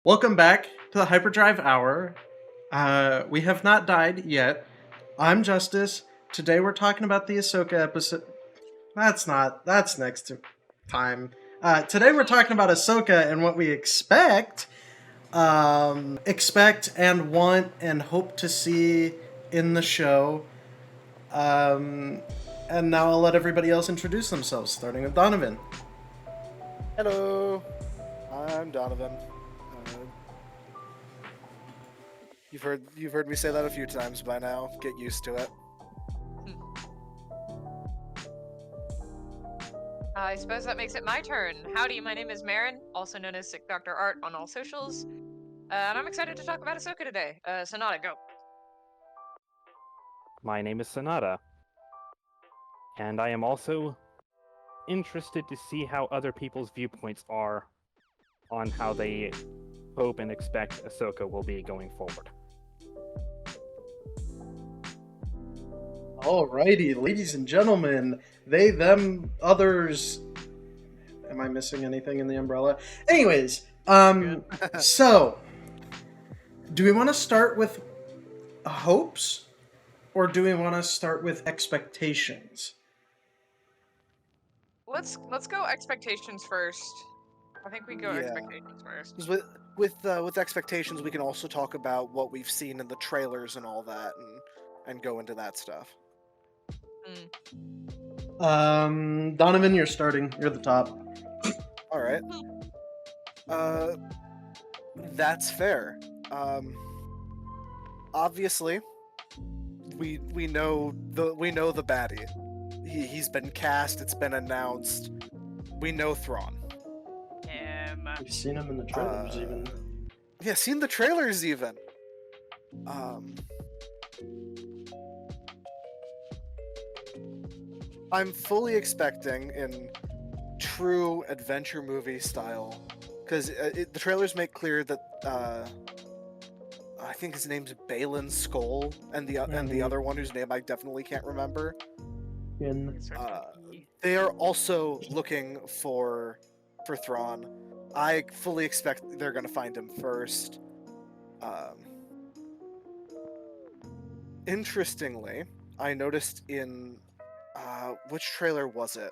Welcome back to the Hyperdrive Hour. We have not died yet. I'm Justice. Today we're talking about the Ahsoka episode. That's next to time. Today we're talking about Ahsoka and what we expect and want and hope to see in the show. Um, and now I'll let everybody else introduce themselves, starting with Donovan. Hello, I'm Donovan. You've heard me say that a few times by now. Get used to it. I suppose that makes it my turn. Howdy, my name is Marin, also known as Sick Dr. Art on all socials. And I'm excited to talk about Ahsoka today. Sonata, go. My name is Sonata, and I am also interested to see how other people's viewpoints are on how they hope and expect Ahsoka will be going forward. Alrighty, ladies and gentlemen, they, them, others. Am I missing anything in the umbrella? Anyways, so, do we want to start with hopes, or do we want to start with expectations? Let's go expectations first. I think we go Yeah. expectations first. 'Cause with expectations, we can also talk about what we've seen in the trailers and all that, and go into that stuff. Donovan, you're starting. You're the top. All right. That's fair. Obviously, we know the baddie. He's been cast. It's been announced. We know Thrawn. We've seen him in the trailers, even. Yeah, seen the trailers even. I'm fully expecting in true adventure movie style, because the trailers make clear that I think his name's Balin Skoll, and the other one whose name I definitely can't remember. They are also looking for Thrawn. I fully expect they're going to find him first. Interestingly, I noticed in which trailer was it?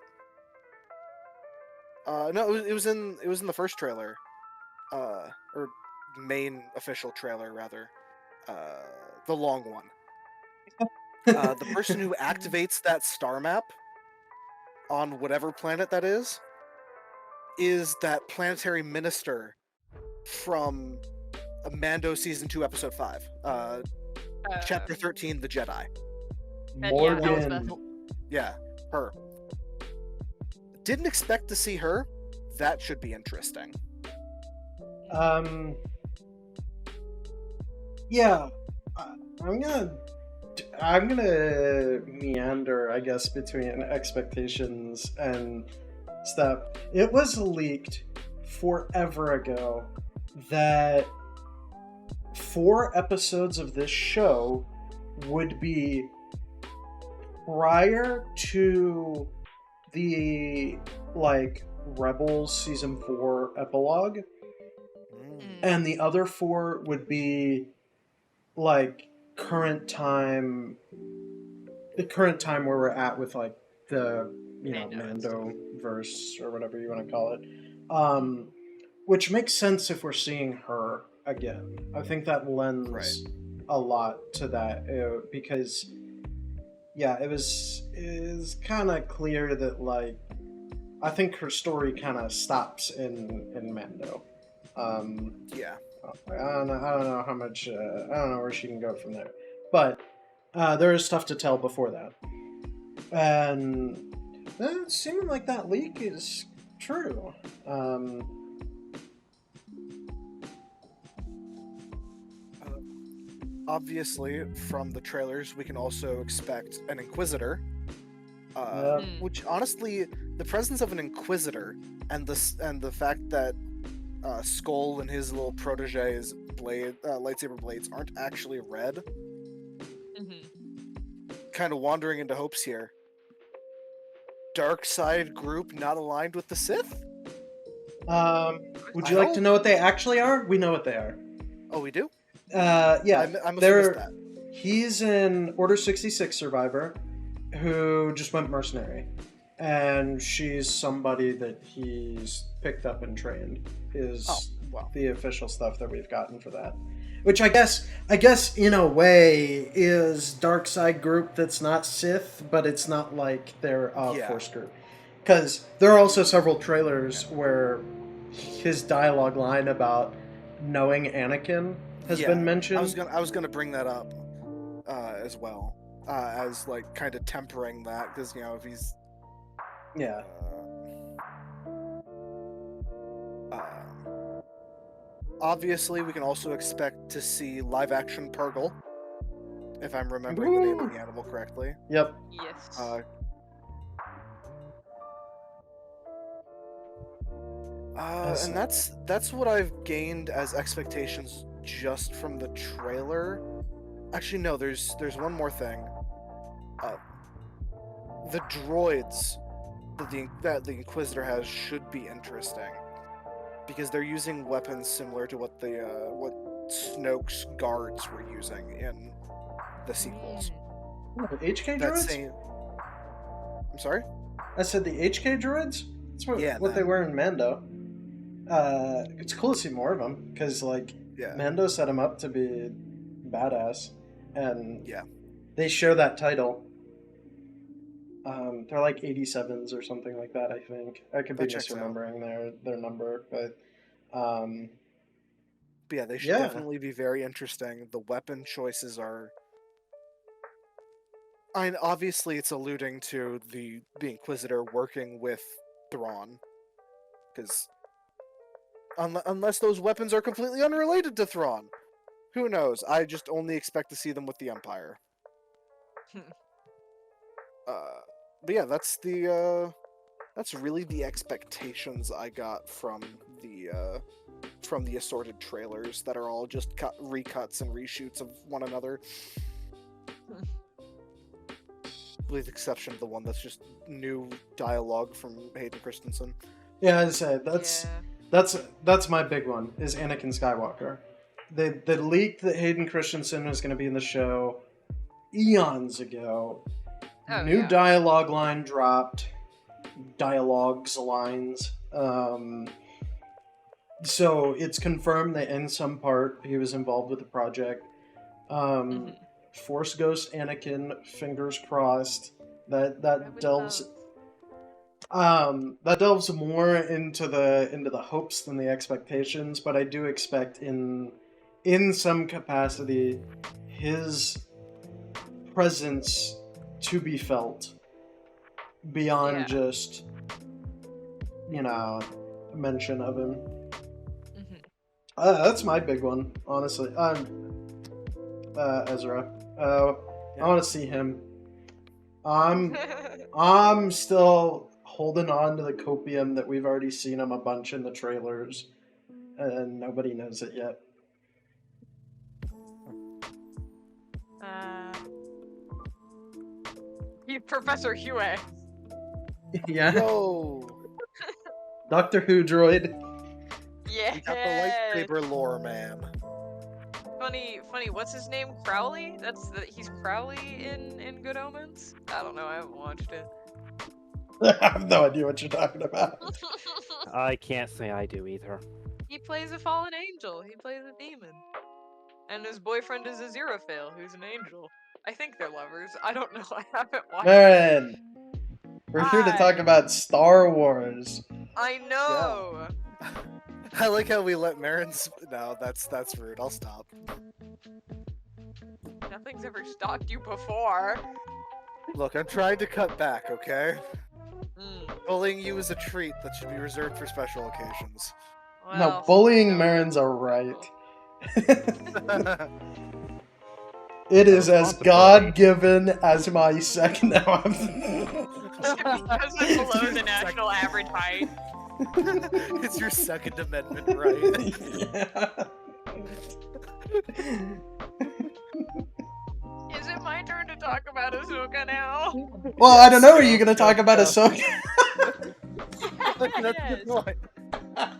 No, it was in the first trailer, or main official trailer rather, the long one. The person who activates that star map on whatever planet that is that planetary minister from Mando season 2 episode 5, chapter 13, the Jedi. Morgan. Yeah, her. Didn't expect to see her. That should be interesting. Yeah, I'm gonna meander, I guess, between expectations and stuff. It was leaked forever ago that 4 episodes of this show would be prior to the Rebels season 4 epilogue, and the other 4 would be current time where we're at with the Mando verse or whatever you want to call it, which makes sense if we're seeing her again. I think that lends a lot to that, because it is kind of clear that I think her story kind of stops in Mando. Yeah. I don't know how much. I don't know where she can go from there, but there is stuff to tell before that, and it's seeming like that leak is true. Obviously, from the trailers, we can also expect an Inquisitor. Which honestly, the presence of an Inquisitor and the fact that Skoll and his little protege's lightsaber blades aren't actually red. Kind of wandering into hopes here. Dark side group not aligned with the Sith? Would you like to know what they actually are? We know what they are. Oh, we do? Yeah, I must have they're. missed that. He's an Order 66 survivor who just went mercenary. And she's somebody that he's picked up and trained, is Wow. the official stuff that we've gotten for that. Which I guess in a way is dark side group that's not Sith, but it's not like they're a Yeah. Force group. Because there are also several trailers where his dialogue line about knowing Anakin has been mentioned. I was gonna bring that up as well, as like kind of tempering that, because if he's Yeah. Obviously, we can also expect to see live action Purgle, if I'm remembering the name of the animal correctly. Yep. Yes. And that's what I've gained as expectations just from the trailer. Actually, no. There's one more thing. The droids that the Inquisitor has should be interesting, because they're using weapons similar to what Snoke's guards were using in the sequels. HK That droids? same. I'm sorry. I said the HK droids? That's what they them. were in Mando. It's cool to see more of them, because Yeah. Mando set them up to be badass, and Yeah. they share that title. They're like 87s or something like that, I think. I could be That checks out. misremembering their number, but But yeah, they should Yeah. definitely be very interesting. The weapon choices are. Obviously, it's alluding to the Inquisitor working with Thrawn, because unless those weapons are completely unrelated to Thrawn, who knows? I just only expect to see them with the Empire. But yeah, that's really the expectations I got from the assorted trailers that are all just recuts and reshoots of one another. With the exception of the one that's just new dialogue from Hayden Christensen. yeah, as I said, Yeah. that's my big one, is Anakin Skywalker. They leaked that Hayden Christensen was going to be in the show eons ago. Oh, New yeah. dialogue line dropped. Lines. So it's confirmed that in some part he was involved with the project. Force Ghost Anakin, fingers crossed. I That would delves love- that delves more into the hopes than the expectations, but I do expect in some capacity his presence to be felt beyond Yeah. just mention of him. Mhm. That's my big one, honestly. Ezra. I want to see him. I'm still holding on to the copium that we've already seen him a bunch in the trailers, and nobody knows it yet. Professor Huey. Yeah. Yo, Doctor Who droid. Yeah. we got the lightsaber lore, man. Funny. What's his name? Crowley. He's Crowley in Good Omens. I don't know. I haven't watched it. I have no idea what you're talking about. I can't say I do either. He plays a fallen angel. He plays a demon. And his boyfriend is a Zerofail, who's an angel. I think they're lovers. I don't know. I haven't watched it. Man, we're here to Hi. talk about Star Wars. I know. I like how we let Marin's. No, that's rude. I'll stop. Nothing's ever stopped you before. Look, I'm trying to cut back, okay? Mm, Bullying you is a treat that should be reserved for special occasions. No, well, bullying no. Marin's a right. It is as God-given as my second. Now Because I'm below the national average height. It's your Second Amendment right. Yeah. Is it my turn to talk about Ahsoka now? Well, I don't know. Are you going to talk about Ahsoka? That's a Yes. good point.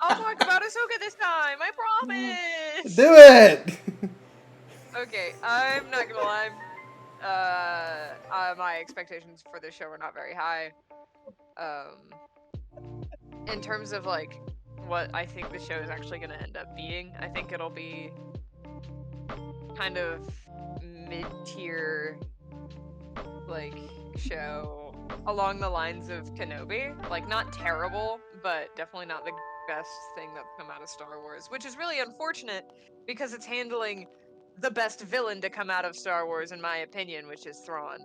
I'll talk about Ahsoka this time. I promise. Do it. Okay, I'm not gonna lie. My expectations for this show are not very high. In terms of like what I think the show is actually gonna end up being, I think it'll be kind of mid-tier, like, show along the lines of Kenobi. Like, not terrible, but definitely not the best thing that's come out of Star Wars, which is really unfortunate because it's handling the best villain to come out of Star Wars, in my opinion, which is Thrawn.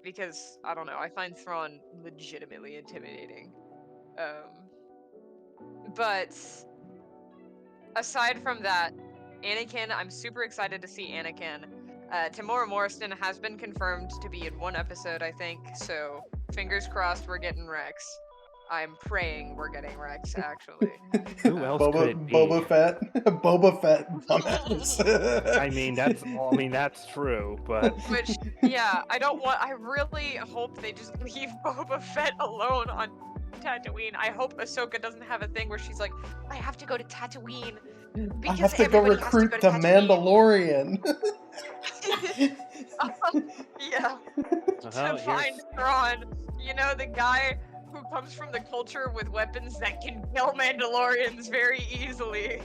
Because, I don't know, I find Thrawn legitimately intimidating. But aside from that, Anakin, I'm super excited to see Anakin. Tamora Morrison has been confirmed to be in one episode, I think, so fingers crossed we're getting Rex. I'm praying we're getting Rex, actually. Who else could it be? Boba Fett. Boba Fett. Dumbass. I mean, that's true, but Which, yeah, I really hope they just leave Boba Fett alone on Tatooine. I hope Ahsoka doesn't have a thing where she's like, I have to go to Tatooine. I have to go recruit the Mandalorian. Yeah. To find Thrawn. You know, the guy who comes from the culture with weapons that can kill Mandalorians very easily.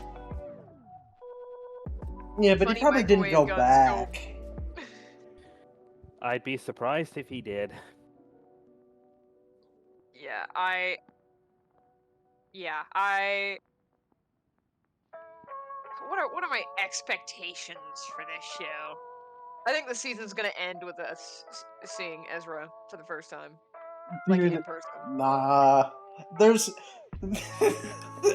Yeah, but he probably didn't go back. I'd be surprised if he did. Yeah, What are my expectations for this show? I think the season's gonna end with us seeing Ezra for the first time. Like, Dude, in person. nah. There's...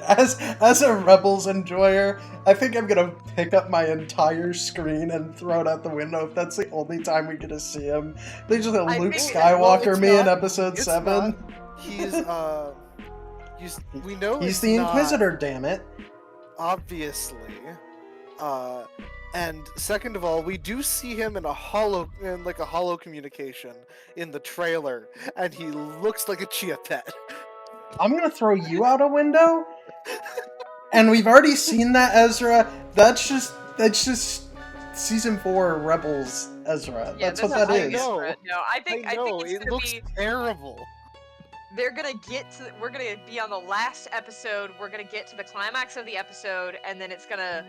as a Rebels enjoyer, I think I'm gonna pick up my entire screen and throw it out the window if that's the only time we get to see him. They just let Luke Skywalker me in episode 7. We know he's the Inquisitor, damn it. Obviously. And second of all, we do see him in a hollow communication in the trailer, and he looks like a chia pet. I'm gonna throw you out a window? And we've already seen that Ezra. That's just season 4 Rebels Ezra. Yeah, that's what that is. No, I think it looks terrible. We're gonna be on the last episode, we're gonna get to the climax of the episode, and then it's gonna,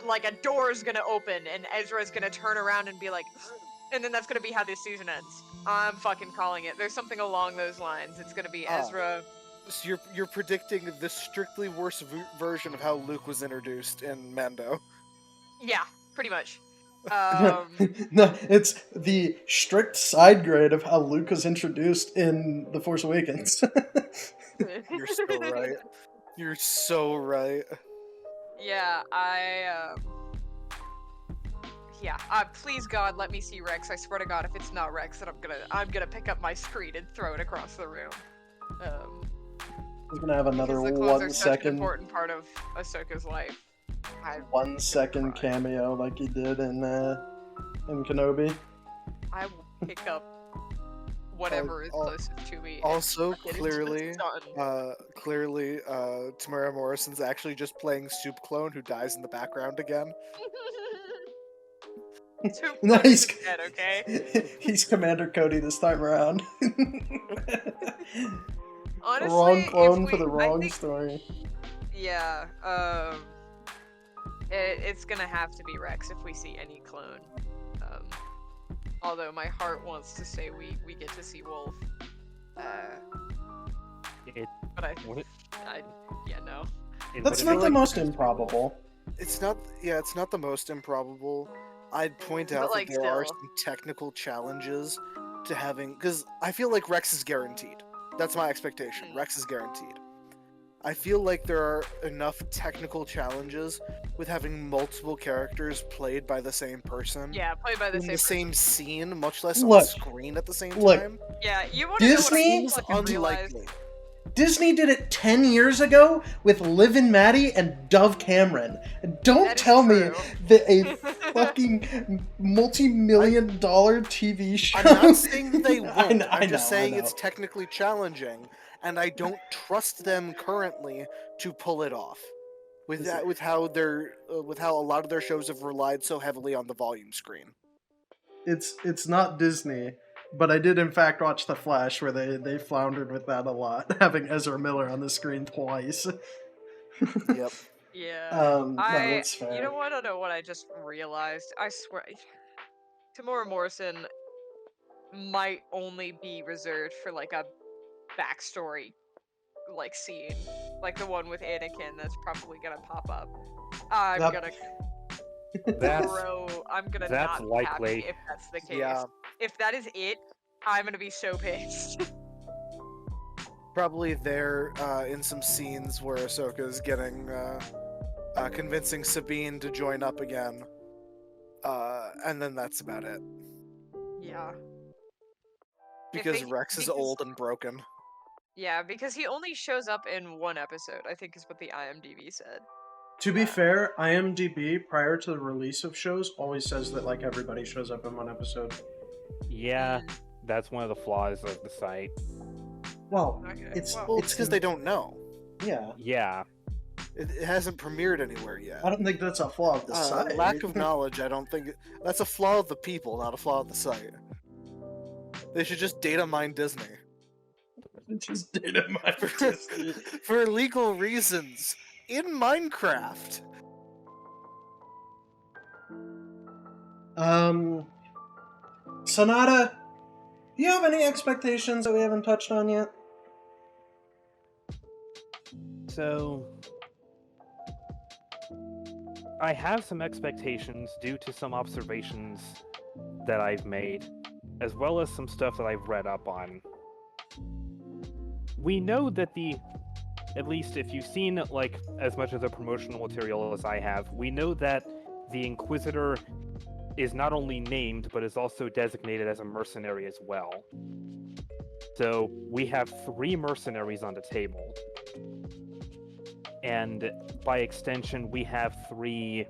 like, a door's gonna open, and Ezra's gonna turn around and be like, and then that's gonna be how this season ends. I'm fucking calling it. There's something along those lines. It's gonna be Ezra. So you're predicting the strictly worse version of how Luke was introduced in Mando. Yeah, pretty much. No, it's the strict side grade of how Luke was introduced in The Force Awakens. You're so right. You're so right. Yeah, please God, let me see Rex. I swear to God, if it's not Rex, then I'm gonna pick up my screen and throw it across the room. He's gonna have another because the 1 clones are such second. an important part of Ahsoka's life. 1 second cameo like he did in Kenobi. I will pick up whatever is closest to me. Also, clearly, Tamara Morrison's actually just playing Soup Clone, who dies in the background again. No, he's dead, okay? He's Commander Cody this time around. Honestly, the wrong clone for the wrong story. Yeah, it's gonna have to be Rex if we see any clone. Although my heart wants to say we get to see Wolf. No. That's not the most improbable. It's not the most improbable. I'd point out that there are some technical challenges to having, because I feel like Rex is guaranteed. That's my expectation. Rex is guaranteed. I feel like there are enough technical challenges with having multiple characters played by the same person. Yeah, played by the same scene, much less on screen at the same time. Yeah, you want Disney? to know what Unlikely. Disney did it 10 years ago with Liv and Maddie and Dove Cameron. Don't tell me that a fucking multi-million-dollar TV show... I'm not saying they won't. I'm just saying it's technically challenging. and I don't trust them currently to pull it off. With Is that, it- with how a lot of their shows have relied so heavily on the volume screen. It's not Disney, but I did in fact watch The Flash, where they floundered with that a lot, having Ezra Miller on the screen twice. Yep. Yeah. No, I that's fair. You know what? I don't know what I just realized. I swear, Tamora Morrison might only be reserved for like a backstory like scene, like the one with Anakin that's probably gonna pop up. I'm That- gonna That's I'm gonna that's not be likely. happy if that's the case. Yeah. If that is it, I'm gonna be so pissed. Probably there in some scenes where Ahsoka's getting convincing Sabine to join up again, and then that's about it. Yeah. Because they- Rex is because- old and broken. Yeah, because he only shows up in one episode, I think is what the IMDb said. To be fair, IMDb prior to the release of shows always says that like everybody shows up in one episode. Yeah, that's one of the flaws of the site. Well, Okay. it's Well, it's because they don't know. Yeah, Yeah, It hasn't premiered anywhere yet. I don't think that's a flaw of the site. Lack of knowledge, I don't think that's a flaw of the people, not a flaw of the site. They should just data mine Disney Just data mine Disney. for legal reasons in Minecraft. Sonata, do you have any expectations that we haven't touched on yet? so I have some expectations due to some observations that I've made, as well as some stuff that I've read up on. We know that at least if you've seen like as much of the promotional material as I have, we know that the Inquisitor is not only named, but is also designated as a mercenary as well. So we have 3 mercenaries on the table. And by extension, we have 3...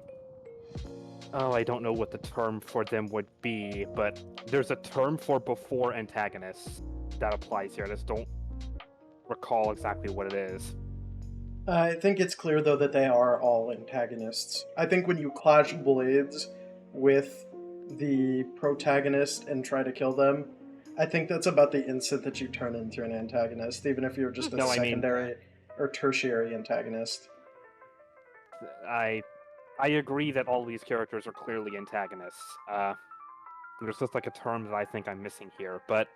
Oh, I don't know what the term for them would be, but there's a term for before antagonists that applies here. I just don't recall exactly what it is. I think it's clear, though, that they are all antagonists. I think when you clash blades with the protagonist and try to kill them, I think that's about the instant that you turn into an antagonist, even if you're just a No, I mean- secondary or tertiary antagonist. I agree that all these characters are clearly antagonists. There's just like a term that I think I'm missing here, but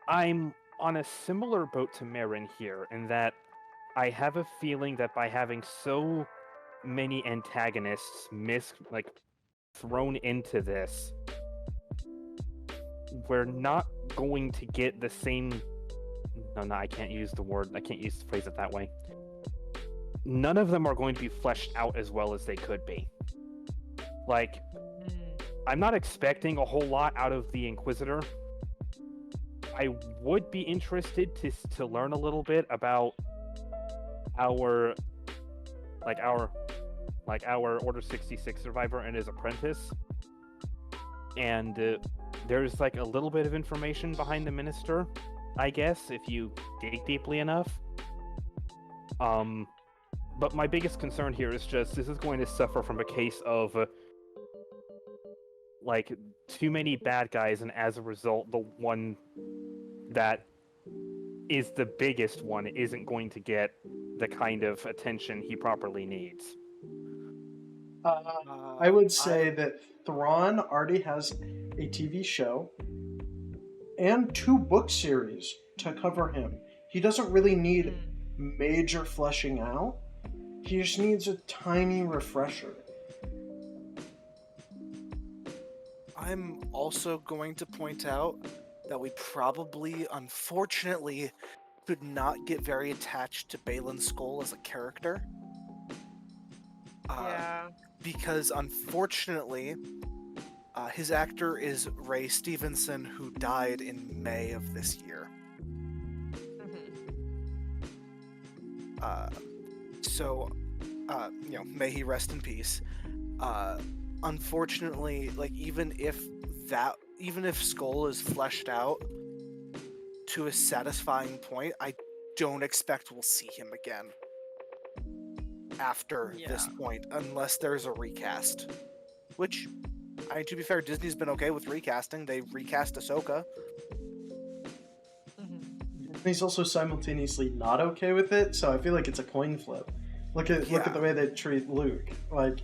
I'm on a similar boat to Marin here in that I have a feeling that by having so many antagonists thrown into this, we're not going to get the same... No, I can't use the word. I can't use the phrase it that way. None of them are going to be fleshed out as well as they could be. Like, I'm not expecting a whole lot out of the Inquisitor. I would be interested to learn a little bit about our Order 66 survivor and his apprentice. And there's like a little bit of information behind the Minister, I guess, if you dig deeply enough. But my biggest concern here is just this is going to suffer from a case of like too many bad guys, and as a result, the one that is the biggest one isn't going to get the kind of attention he properly needs. I would say that Thrawn already has a TV show and 2 book series to cover him. He doesn't really need major fleshing out. He just needs a tiny refresher. I'm also going to point out that we probably, unfortunately, could not get very attached to Baylan Skoll as a character. Yeah. Because, unfortunately, his actor is Ray Stevenson, who died in May of this year. So, may he rest in peace. Unfortunately, like even if Skoll is fleshed out to a satisfying point, I don't expect we'll see him again after this point, unless there's a recast. Which, to be fair, Disney's been okay with recasting. They recast Ahsoka. He's also simultaneously not okay with it, so I feel like it's a coin flip. Look at the way they treat Luke. Like,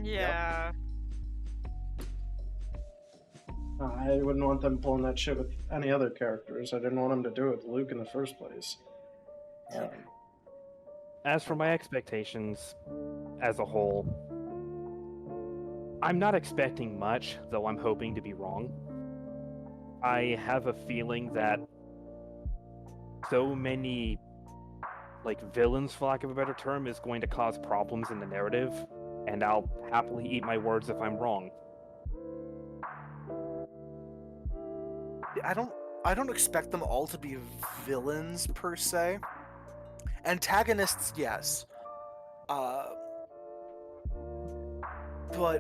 yeah. I wouldn't want them pulling that shit with any other characters. I didn't want them to do it with Luke in the first place. As for my expectations, as a whole, I'm not expecting much, though I'm hoping to be wrong. I have a feeling that so many, villains, for lack of a better term, is going to cause problems in the narrative, and I'll happily eat my words if I'm wrong. I don't expect them all to be villains per se. Antagonists, yes. But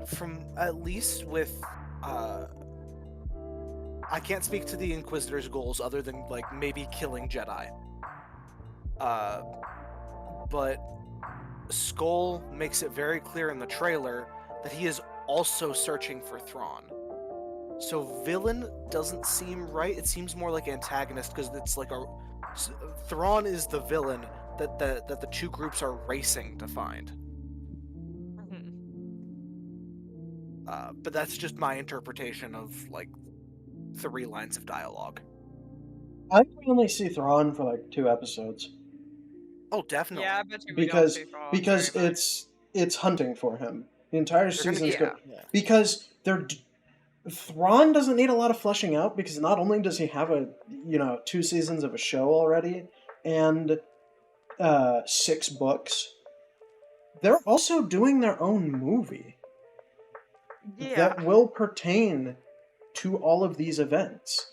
from at least with I can't speak to the Inquisitor's goals other than maybe killing Jedi. But Skull makes it very clear in the trailer that he is also searching for Thrawn. So villain doesn't seem right. It seems more like antagonist because it's Thrawn is the villain that the two groups are racing to find. But that's just my interpretation of 3 lines of dialogue. I can only see Thrawn for 2 episodes. Oh, definitely. Yeah, I bet you because we don't see Thrawn because very much. it's hunting for him. The entire season's good because Thrawn doesn't need a lot of fleshing out because not only does he have 2 seasons of a show already and 6 books, they're also doing their own movie that will pertain to all of these events.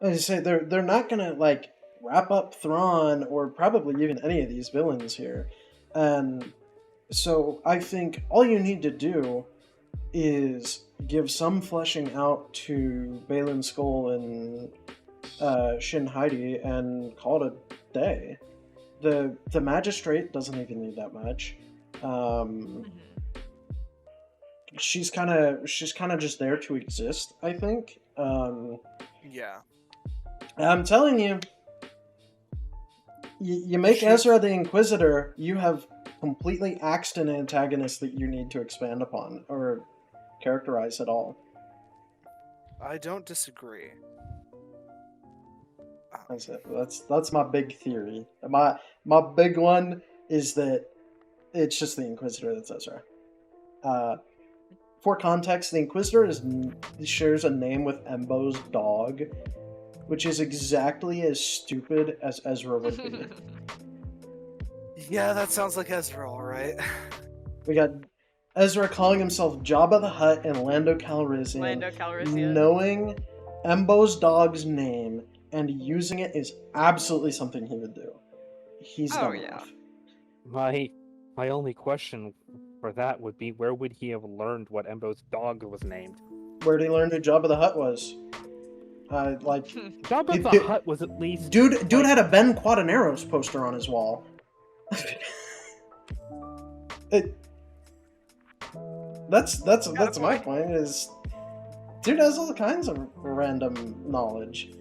As I say, they're not gonna wrap up Thrawn or probably even any of these villains here, and so I think all you need to do is give some fleshing out to Baylan Skoll and Shin Heidi and call it a day. The magistrate doesn't even need that much. She's kind of just there to exist, I think. Yeah. I'm telling you, you make Ezra the Inquisitor, you have completely axed an antagonist that you need to expand upon or characterize at all. I don't disagree. That's it. That's my big theory. My big one is that it's just the Inquisitor that's Ezra. For context, the Inquisitor shares a name with Embo's dog, which is exactly as stupid as Ezra would be. Yeah, that sounds like Ezra, alright. We got Ezra calling himself Jabba the Hutt and Lando Calrissian. Knowing Embo's dog's name and using it is absolutely something he would do. He's dumb enough. My only question for that would be, where would he have learned what Embo's dog was named? Where did he learn who Jabba the Hutt was? Jabba the Hutt was at least... Dude had a Ben Quadinaros poster on his wall. That's my point, is dude has all kinds of random knowledge.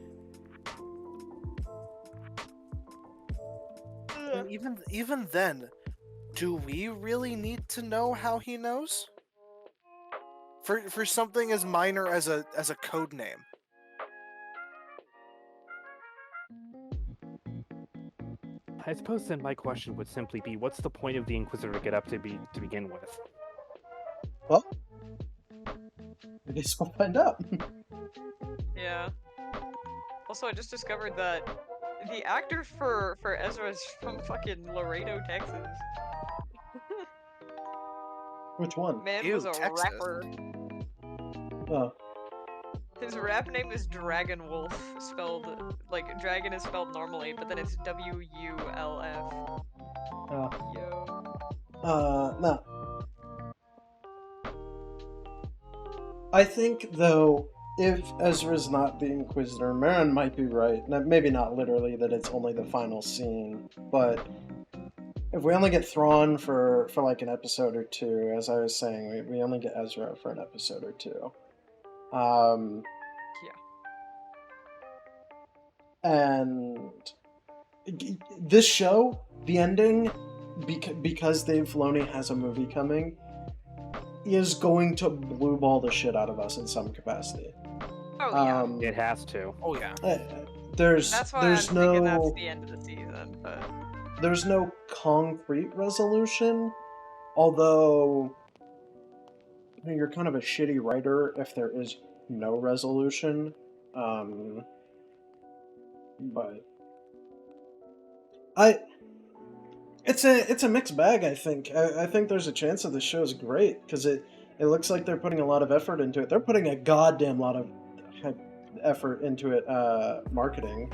And even then, do we really need to know how he knows? For something as minor as a code name. I suppose then my question would simply be, what's the point of the Inquisitor to get up to begin with? Well, I guess we'll find out. Yeah. Also, I just discovered that the actor for Ezra is from fucking Laredo, Texas. Which one? Man Ew, was a Texas. rapper. Oh. His rap name is Dragon Wolf, spelled dragon is spelled normally, but then it's WULF. Yo. No. I think, though, if Ezra's not the Inquisitor, Marin might be right. Maybe not literally that it's only the final scene, but if we only get Thrawn for like an episode or two, as I was saying, we only get Ezra for an episode or two. And this show, the ending, because Dave Filoni has a movie coming, is going to blue ball the shit out of us in some capacity. Oh yeah. It has to. Oh yeah. That's why there's I'm thinking that's the end of the season, but there's no concrete resolution, although you're kind of a shitty writer if there is no resolution. But it's a mixed bag. I think there's a chance that the show is great because it looks like they're putting a lot of effort into it. They're putting a goddamn lot of effort into it, marketing.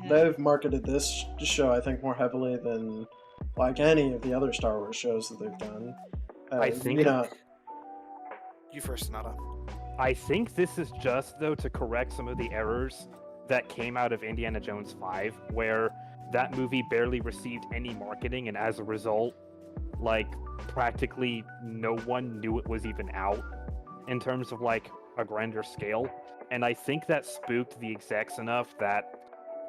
They've marketed this show, I think, more heavily than like any of the other Star Wars shows that they've done. I think you first, Nada. I think this is just though to correct some of the errors that came out of Indiana Jones 5, where that movie barely received any marketing, and as a result, like practically no one knew it was even out in terms of like a grander scale. And I think that spooked the execs enough that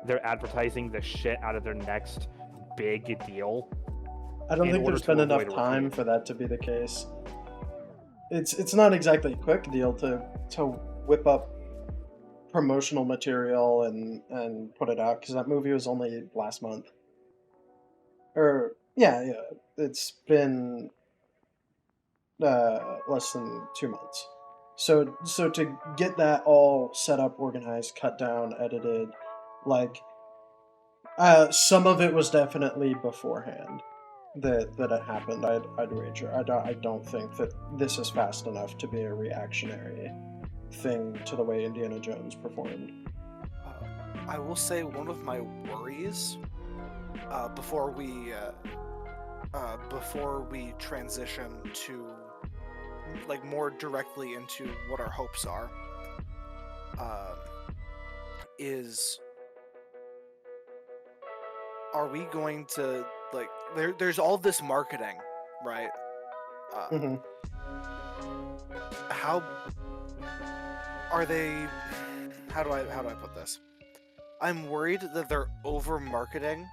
they're advertising the shit out of their next big deal. I don't think there's been enough time for that to be the case. It's not exactly a quick deal to whip up promotional material and put it out, because that movie was only last month. Or yeah, it's been less than 2 months. So to get that all set up, organized, cut down, edited, like some of it was definitely beforehand that it happened. I'd wager. I don't think that this is fast enough to be a reactionary thing to the way Indiana Jones performed. I will say one of my worries before we transition to like more directly into what our hopes are, is are we going to like there's all this marketing, right? How are they? How do I put this? I'm worried that they're over marketing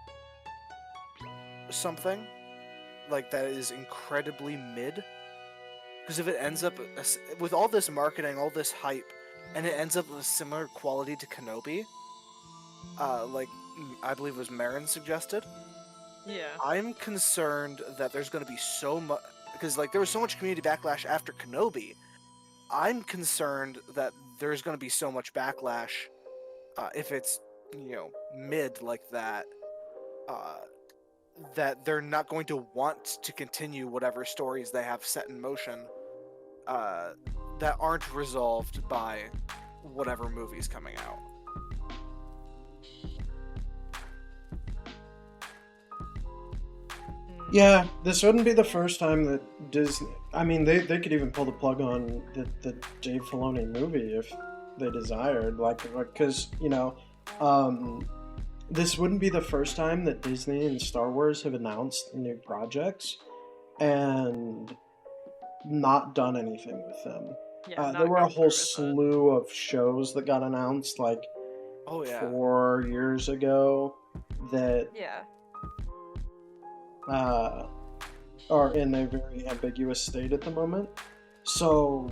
something like that is incredibly mid. Because if it ends up with all this marketing, all this hype, and it ends up with a similar quality to Kenobi, like I believe it was Marin suggested. yeah. I'm concerned that there's going to be so much, because like there was so much community backlash after Kenobi. I'm concerned that there's going to be so much backlash if it's mid like that, that they're not going to want to continue whatever stories they have set in motion that aren't resolved by whatever movie's coming out. Yeah, this wouldn't be the first time that Disney... I mean, they could even pull the plug on the Dave Filoni movie if they desired. Like, because, this wouldn't be the first time that Disney and Star Wars have announced new projects and not done anything with them. Yeah, there were a whole slew of shows that got announced, like, 4 years ago that... Yeah. Are in a very ambiguous state at the moment. So,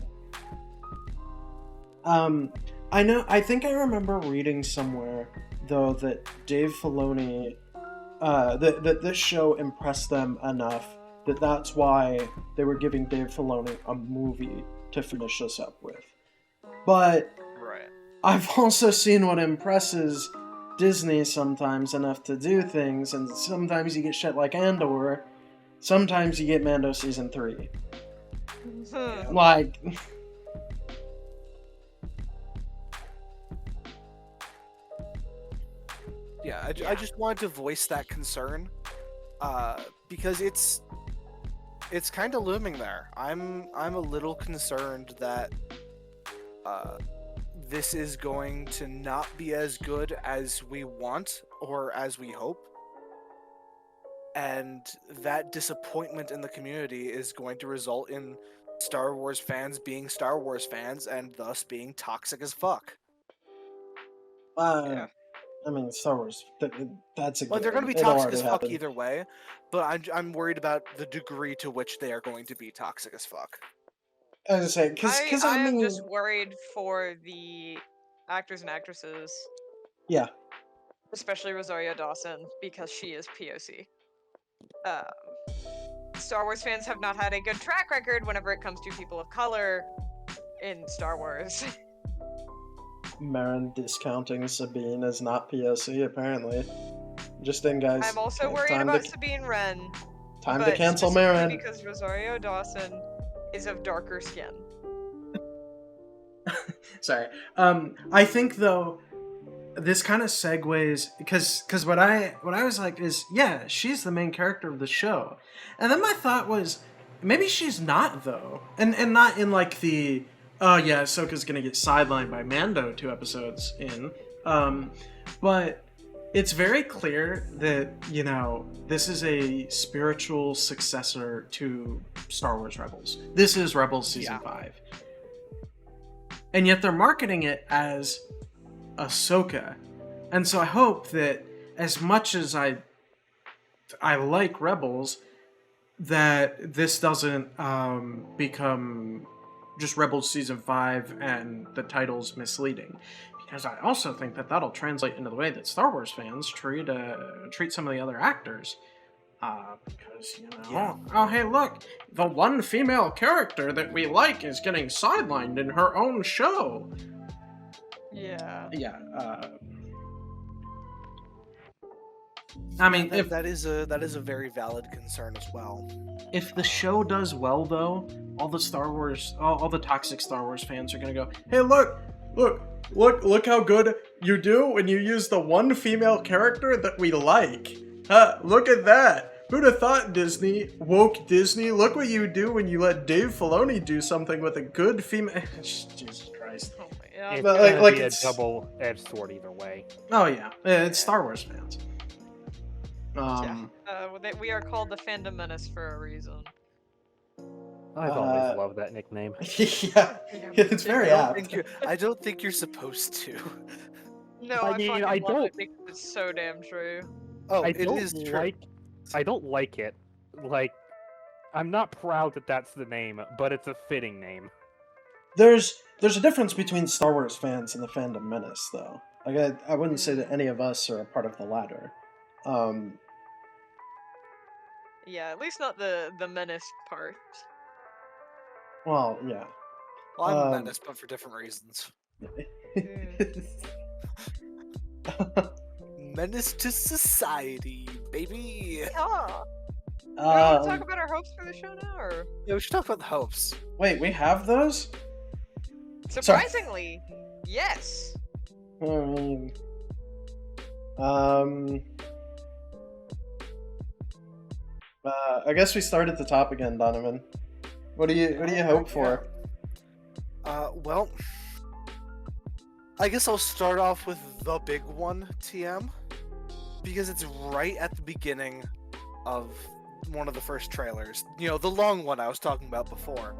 I think I remember reading somewhere, though, that Dave Filoni, that this show impressed them enough that that's why they were giving Dave Filoni a movie to finish this up with. But right. I've also seen what impresses Disney sometimes enough to do things, and sometimes you get shit like Andor, sometimes you get Mando Season 3. Like... Yeah, I just wanted to voice that concern, because it's kind of looming there. I'm a little concerned that this is going to not be as good as we want or as we hope. And that disappointment in the community is going to result in Star Wars fans being Star Wars fans and thus being toxic as fuck. I mean, Star Wars. That's a. Well, they're going to be It'll toxic as already fuck happen. either way, but I'm worried about the degree to which they are going to be toxic as fuck. I was gonna say, because I am mean, just worried for the actors and actresses, yeah, especially Rosario Dawson, because she is POC. Star Wars fans have not had a good track record whenever it comes to people of color in Star Wars. Marin discounting Sabine as not POC, apparently. Just in, guys. I'm also worried about Sabine Wren. Time to cancel Marin. Because Rosario Dawson is of darker skin. Sorry. I think, though, this kind of segues, because what I was like is, yeah, she's the main character of the show. And then my thought was, maybe she's not, though. And not in, like, the, oh, yeah, Ahsoka's gonna get sidelined by Mando 2 episodes in. But it's very clear that, you know, this is a spiritual successor to Star Wars Rebels. This is Rebels Season 5. And yet they're marketing it as Ahsoka. And so I hope that as much as I like Rebels, that this doesn't become just Rebels Season 5 and the title's misleading. Because I also think that that'll translate into the way that Star Wars fans treat some of the other actors. Because, you know, oh, hey, look, the one female character that we like is getting sidelined in her own show. Yeah. Yeah, I mean, that is a very valid concern as well. If the show does well, though, all the toxic Star Wars fans are gonna go, hey, look how good you do when you use the one female character that we like. Look at that. Who'd have thought, Disney? Woke Disney? Look what you do when you let Dave Filoni do something with a good female... Jesus Christ. Oh my It's god. gonna be it's a double-edged sword either way. Oh, yeah. It's Star Wars fans. We are called the Fandom Menace for a reason. I've always loved that nickname. Yeah, it's very apt. I don't think you're supposed to. No, I I mean, fucking I love don't- it because it's so damn true. Oh, I it don't is true. I don't like it. Like, I'm not proud that that's the name, but it's a fitting name. There's a difference between Star Wars fans and the Fandom Menace, though. Like, I wouldn't say that any of us are a part of the latter. Yeah, at least not the menace part. Well, yeah. Well, I'm a menace, but for different reasons. Menace to society, baby. Yeah. Do we want to talk about our hopes for the show now, or Yeah, we should talk about the hopes. Wait, we have those? surprisingly, yes. I mean, I guess we start at the top again, Donovan. What do you hope for? Well, I guess I'll start off with the big one, TM, because it's right at the beginning of one of the first trailers. You know, the long one I was talking about before.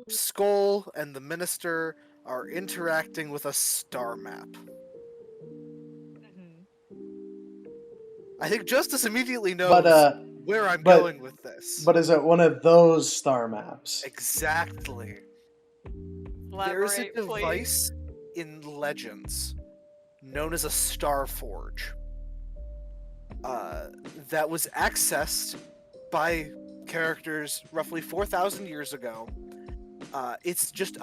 Skull and the Minister are interacting with a star map. I think Justice immediately knows where I'm going with this. But is it one of those star maps? Exactly. There's a Elaborate, please. device in Legends known as a Star Forge that was accessed by characters roughly 4,000 years ago. It's just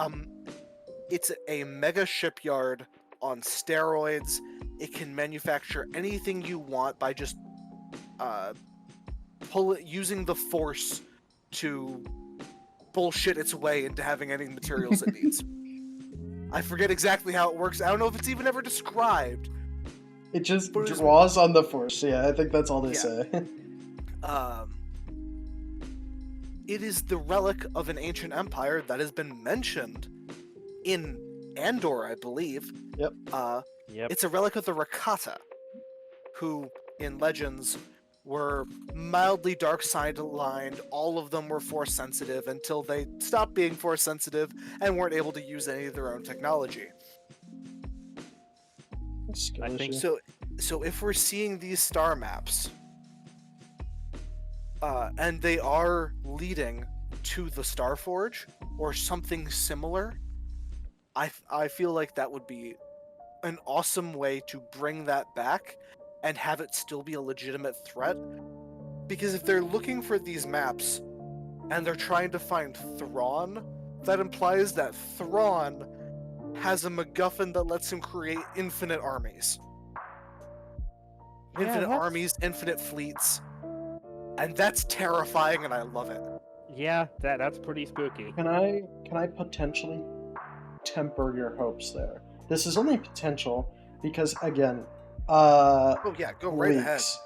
it's a mega shipyard on steroids. It can manufacture anything you want by just using the Force to bullshit its way into having any materials it needs. I forget exactly how it works. I don't know if it's even ever described. It just draws on the Force. Yeah, I think that's all they say. it is the relic of an ancient empire that has been mentioned in Andor, I believe. Yep. Yep. It's a relic of the Rakata, who, in Legends, were mildly dark side-aligned. All of them were Force sensitive until they stopped being Force sensitive and weren't able to use any of their own technology. I think So if we're seeing these star maps, and they are leading to the Starforge or something similar, I feel like that would be an awesome way to bring that back and have it still be a legitimate threat. Because if they're looking for these maps and they're trying to find Thrawn, that implies that Thrawn has a MacGuffin that lets him create infinite armies. Infinite armies, infinite fleets. And that's terrifying, and I love it. Yeah, that's pretty spooky. Can I potentially temper your hopes there? This is only potential because, again, Oh yeah, go right ahead. leaks.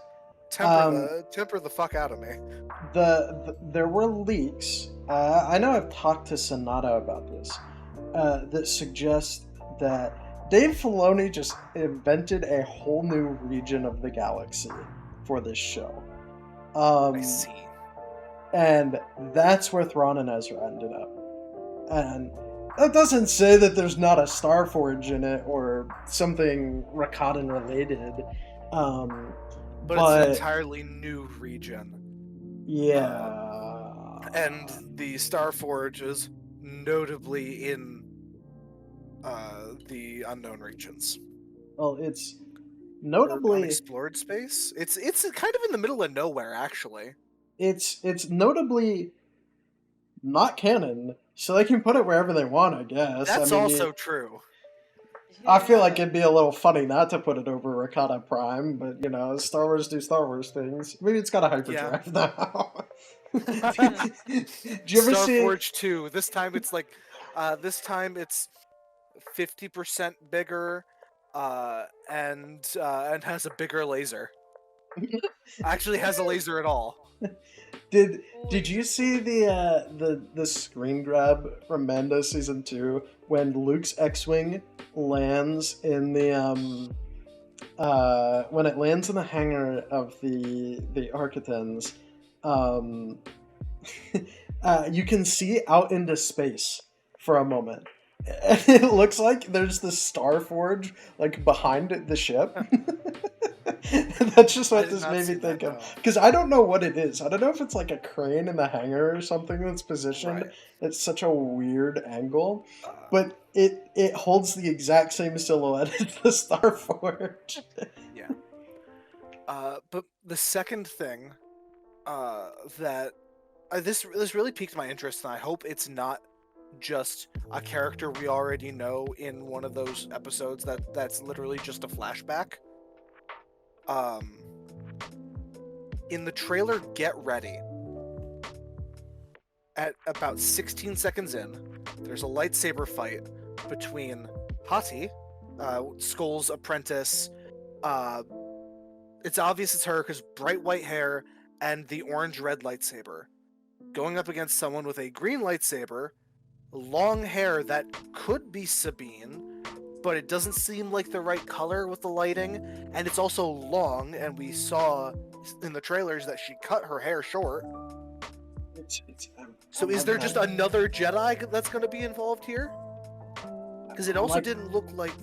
Temper the fuck out of me. There were leaks. I know I've talked to Sonata about this. That suggest that Dave Filoni just invented a whole new region of the galaxy for this show. I see. And that's where Thrawn and Ezra ended up. And that doesn't say that there's not a Starforge in it or something Rakatan related. But it's an entirely new region. Yeah. And the Starforge is notably in the unknown regions. Well, it's Or notably unexplored space. It's kind of in the middle of nowhere, actually. it's notably not canon, so they can put it wherever they want, I guess. That's I mean, also true. I feel like it'd be a little funny not to put it over Rakata Prime, but you know, Star Wars do Star Wars things. Maybe it's got a hyperdrive now. Did you ever see Starforge 2. This time it's like, this time it's 50% bigger, and has a bigger laser. Actually, has a laser at all. Did you see the screen grab from Mando season 2 when Luke's X-wing lands in the when it lands in the hangar of the Architans, you can see out into space for a moment. And it looks like there's the Starforge like behind the ship. That's just what this made me think of. Because I don't know what it is. I don't know if it's like a crane in the hangar or something that's positioned at such a weird angle. But it holds the exact same silhouette as the Starforge. Yeah. But the second thing that this really piqued my interest, and I hope it's not just a character we already know in one of those episodes that's literally just a flashback. In the trailer Get Ready, at about 16 seconds in, there's a lightsaber fight between Hati, Skull's apprentice. It's obvious it's her because bright white hair and the orange-red lightsaber, going up against someone with a green lightsaber, long hair that could be Sabine, but it doesn't seem like the right color with the lighting, and it's also long, and we saw in the trailers that she cut her hair short. So is there just another Jedi that's going to be involved here? Because it also didn't look like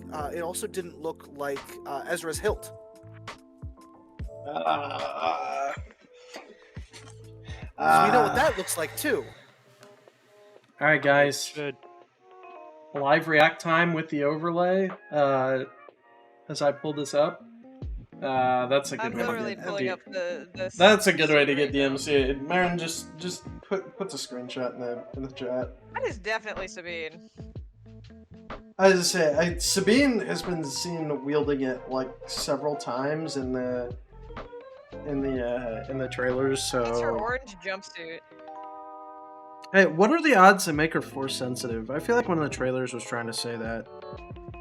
Ezra's hilt. So we know what that looks like too. All right, guys. Good. Live react time with the overlay. As I pull this up, that's a good I'm way literally to pulling get. up the That's a good way to get right now. DMC. Marin, just put the screenshot in the chat. That is definitely Sabine. As I say, Sabine has been seen wielding it like several times in the trailers. So That's her orange jumpsuit. hey, what are the odds that make her force sensitive? I feel like one of the trailers was trying to say that.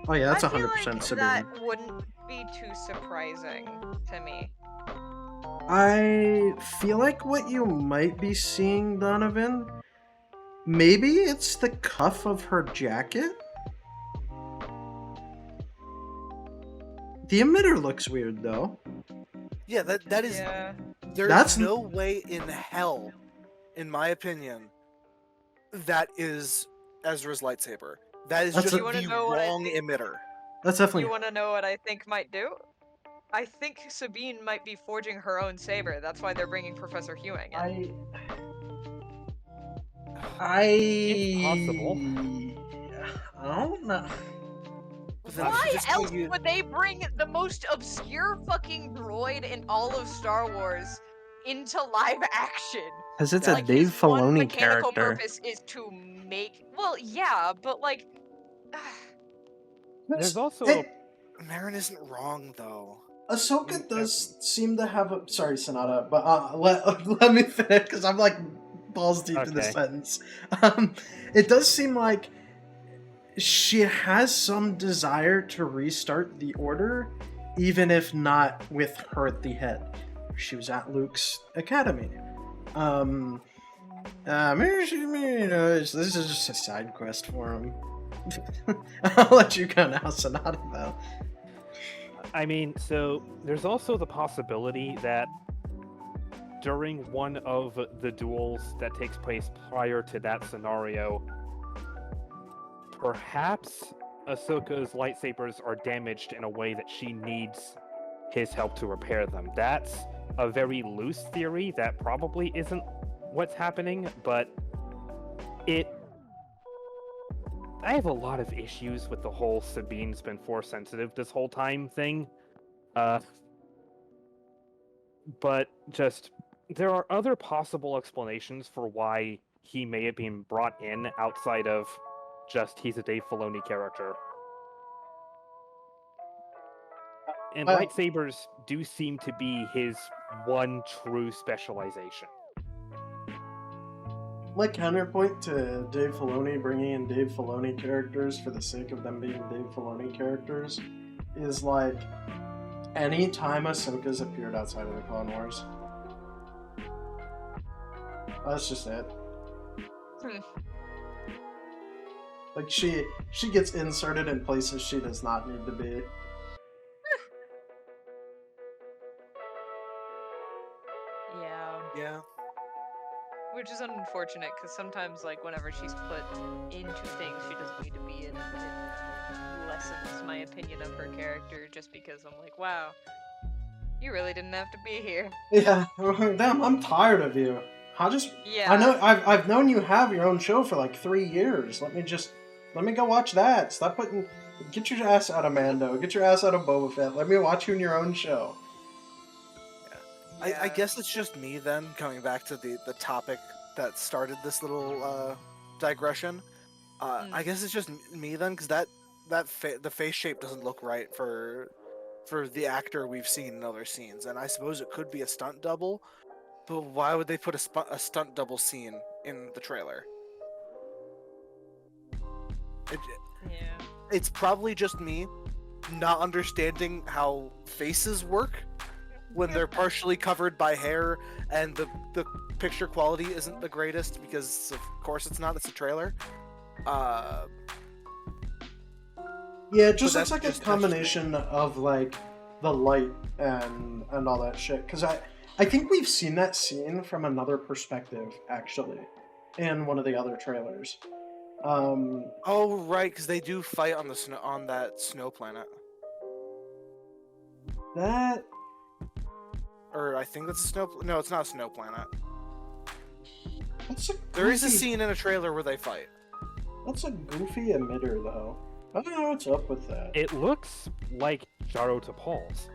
Oh yeah, that's I feel 100% like Sabine. that wouldn't be too surprising to me. I feel like what you might be seeing, Donovan, maybe it's the cuff of her jacket? The emitter looks weird, though. Yeah, that is. Yeah. There's That's- no way in hell, in my opinion, that is Ezra's lightsaber. That is That's just a- wanna the know what I wrong think? emitter. That's definitely... You want to know what I think might do? I think Sabine might be forging her own saber. That's why they're bringing Professor Hewing in. It's possible. I don't know. But then Why she just else can't use- would they bring the most obscure fucking droid in all of Star Wars into live action? Because it's a Like Dave his one Filoni mechanical character. purpose is to make. Well, yeah, but like, There's also Hey, Marin isn't wrong though. Ahsoka does seem to have a... Sorry, Sonata, but let me finish, because I'm like balls deep in the Okay. sentence. It does seem like she has some desire to restart the Order, even if not with her at the head. She was at Luke's academy. Maybe this is just a side quest for him. I'll let you go now, Sonata, though. I mean, so there's also the possibility that during one of the duels that takes place prior to that scenario, perhaps Ahsoka's lightsabers are damaged in a way that she needs his help to repair them. That's a very loose theory that probably isn't what's happening, but I have a lot of issues with the whole Sabine's been Force sensitive this whole time thing. But just, there are other possible explanations for why he may have been brought in outside of just he's a Dave Filoni character. And lightsabers do seem to be his one true specialization. My counterpoint to Dave Filoni bringing in Dave Filoni characters for the sake of them being Dave Filoni characters is like any time Ahsoka's appeared outside of the Clone Wars. That's just it. Like she gets inserted in places she does not need to be. Yeah. which is unfortunate because sometimes, like, whenever she's put into things she doesn't need to be in, it lessens my opinion of her character. Just because I'm like, wow, you really didn't have to be here. Yeah, damn, I'm tired of you. Yeah. I know I've known you have your own show for like 3 years. Let me go watch that. Get your ass out of Mando. Get your ass out of Boba Fett. Let me watch you in your own show. I guess it's just me then, coming back to the topic that started this little digression. I guess it's just me then, because the face shape doesn't look right for the actor we've seen in other scenes, and I suppose it could be a stunt double, but why would they put a stunt double scene in the trailer? It's probably just me not understanding how faces work when they're partially covered by hair and the picture quality isn't the greatest, because of course it's not, it's a trailer. Yeah, it just But looks like a that's just combination of like the light and all that shit. Because I think we've seen that scene from another perspective actually, in one of the other trailers. Oh right, because they do fight on that snow planet. That Or I think that's a snow. No, it's not a snow planet. that's a There is a goofy- scene in a trailer where they fight. That's a goofy emitter though. I don't know what's up with that. It looks like Jaro Tapal's.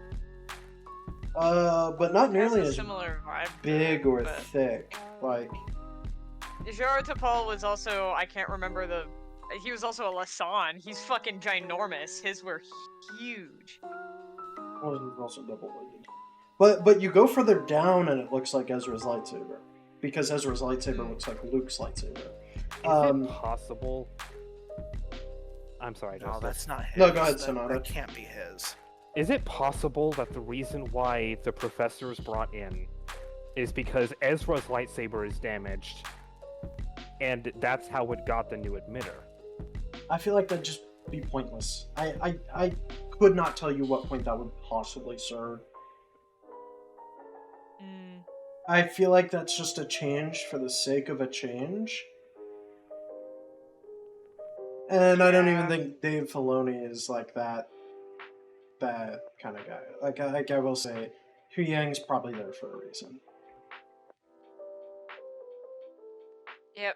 But not nearly Has a as similar vibe. to big it, or but thick. Like, Jaro Tapal was also, I can't remember he was also a Lasan. He's fucking ginormous. His were huge. well, he's also double-weighted. But you go further down and it looks like Ezra's lightsaber, because Ezra's lightsaber looks like Luke's lightsaber. Is it possible? I'm sorry, No, Joseph. that's not his. No, go ahead, That Sonata. can't be his. Is it possible that the reason why the professor is brought in is because Ezra's lightsaber is damaged, and that's how it got the new emitter? I feel like that'd just be pointless. I could not tell you what point that would possibly serve. Mm. I feel like that's just a change for the sake of a change. And I don't even Yeah. think Dave Filoni is like that kind of guy. Like I will say, Hu Yang's probably there for a reason. Yep.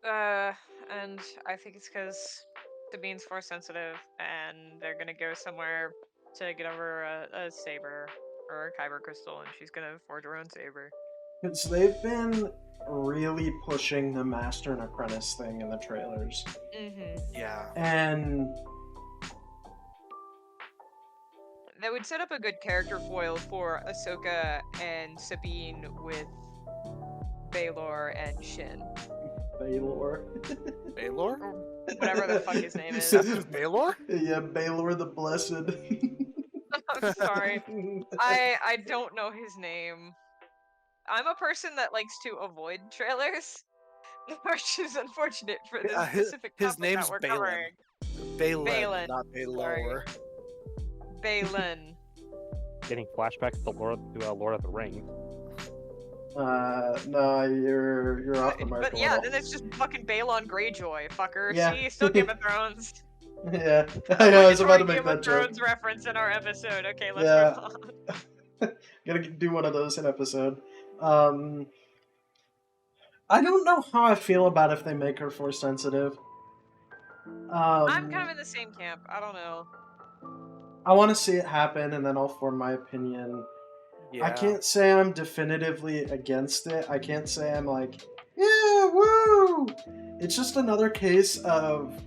And I think it's because Sabine's force sensitive, and they're gonna go somewhere to get over a saber or a kyber crystal, and she's gonna forge her own saber. Because they've been really pushing the master and apprentice thing in the trailers. Mm-hmm. Yeah. And That would set up a good character foil for Ahsoka and Sabine with Baylor and Shin. Baylor. Baylor? Or whatever the fuck his name is. That's his Baylor? Yeah, Baylor the Blessed. I'm sorry. I don't know his name. I'm a person that likes to avoid trailers, which is unfortunate for this specific his topic name's that we're Balin. covering. Balin, Balin, not Baylor. Balin. Getting flashbacks to Lord of the Rings. No, you're off the mark. But yeah, then it's just fucking Balon Greyjoy, fucker. Yeah. See, still Game of Thrones. Yeah, I know. I was about to make Game that of joke. Thrones reference in our episode. Okay, let's Yeah. move on. Gotta do one of those in episode. I don't know how I feel about if they make her force sensitive. I'm kind of in the same camp. I don't know. I want to see it happen, and then I'll form my opinion. Yeah. I can't say I'm definitively against it. I can't say I'm like, yeah, woo! It's just another case of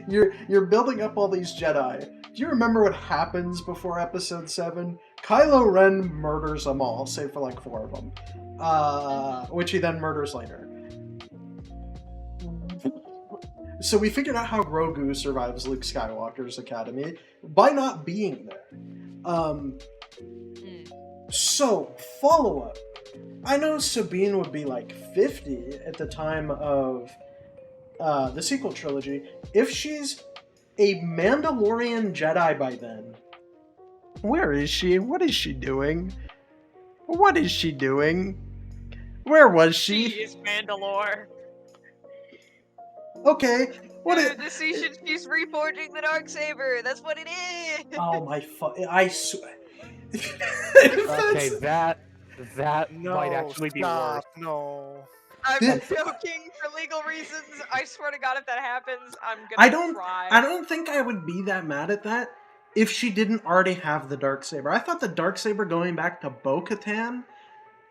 you're building up all these Jedi. Do you remember what happens before Episode 7? Kylo Ren murders them all, save for like 4 of them, which he then murders later. So we figured out how Grogu survives Luke Skywalker's academy by not being there. So, follow-up. I know Sabine would be like 50 at the time of the sequel trilogy. If she's a Mandalorian Jedi by then, where is she? What is she doing? What is she doing? Where was she? She is Mandalore. Okay. What Dude, this season she's reforging the Darksaber. That's what it is. Oh my I swear. Okay, that No, might actually be worse. No. I'm This- joking for legal reasons. I swear to God, if that happens, I'm gonna cry. I don't think I would be that mad at that if she didn't already have the Darksaber. I thought the Darksaber going back to Bo-Katan,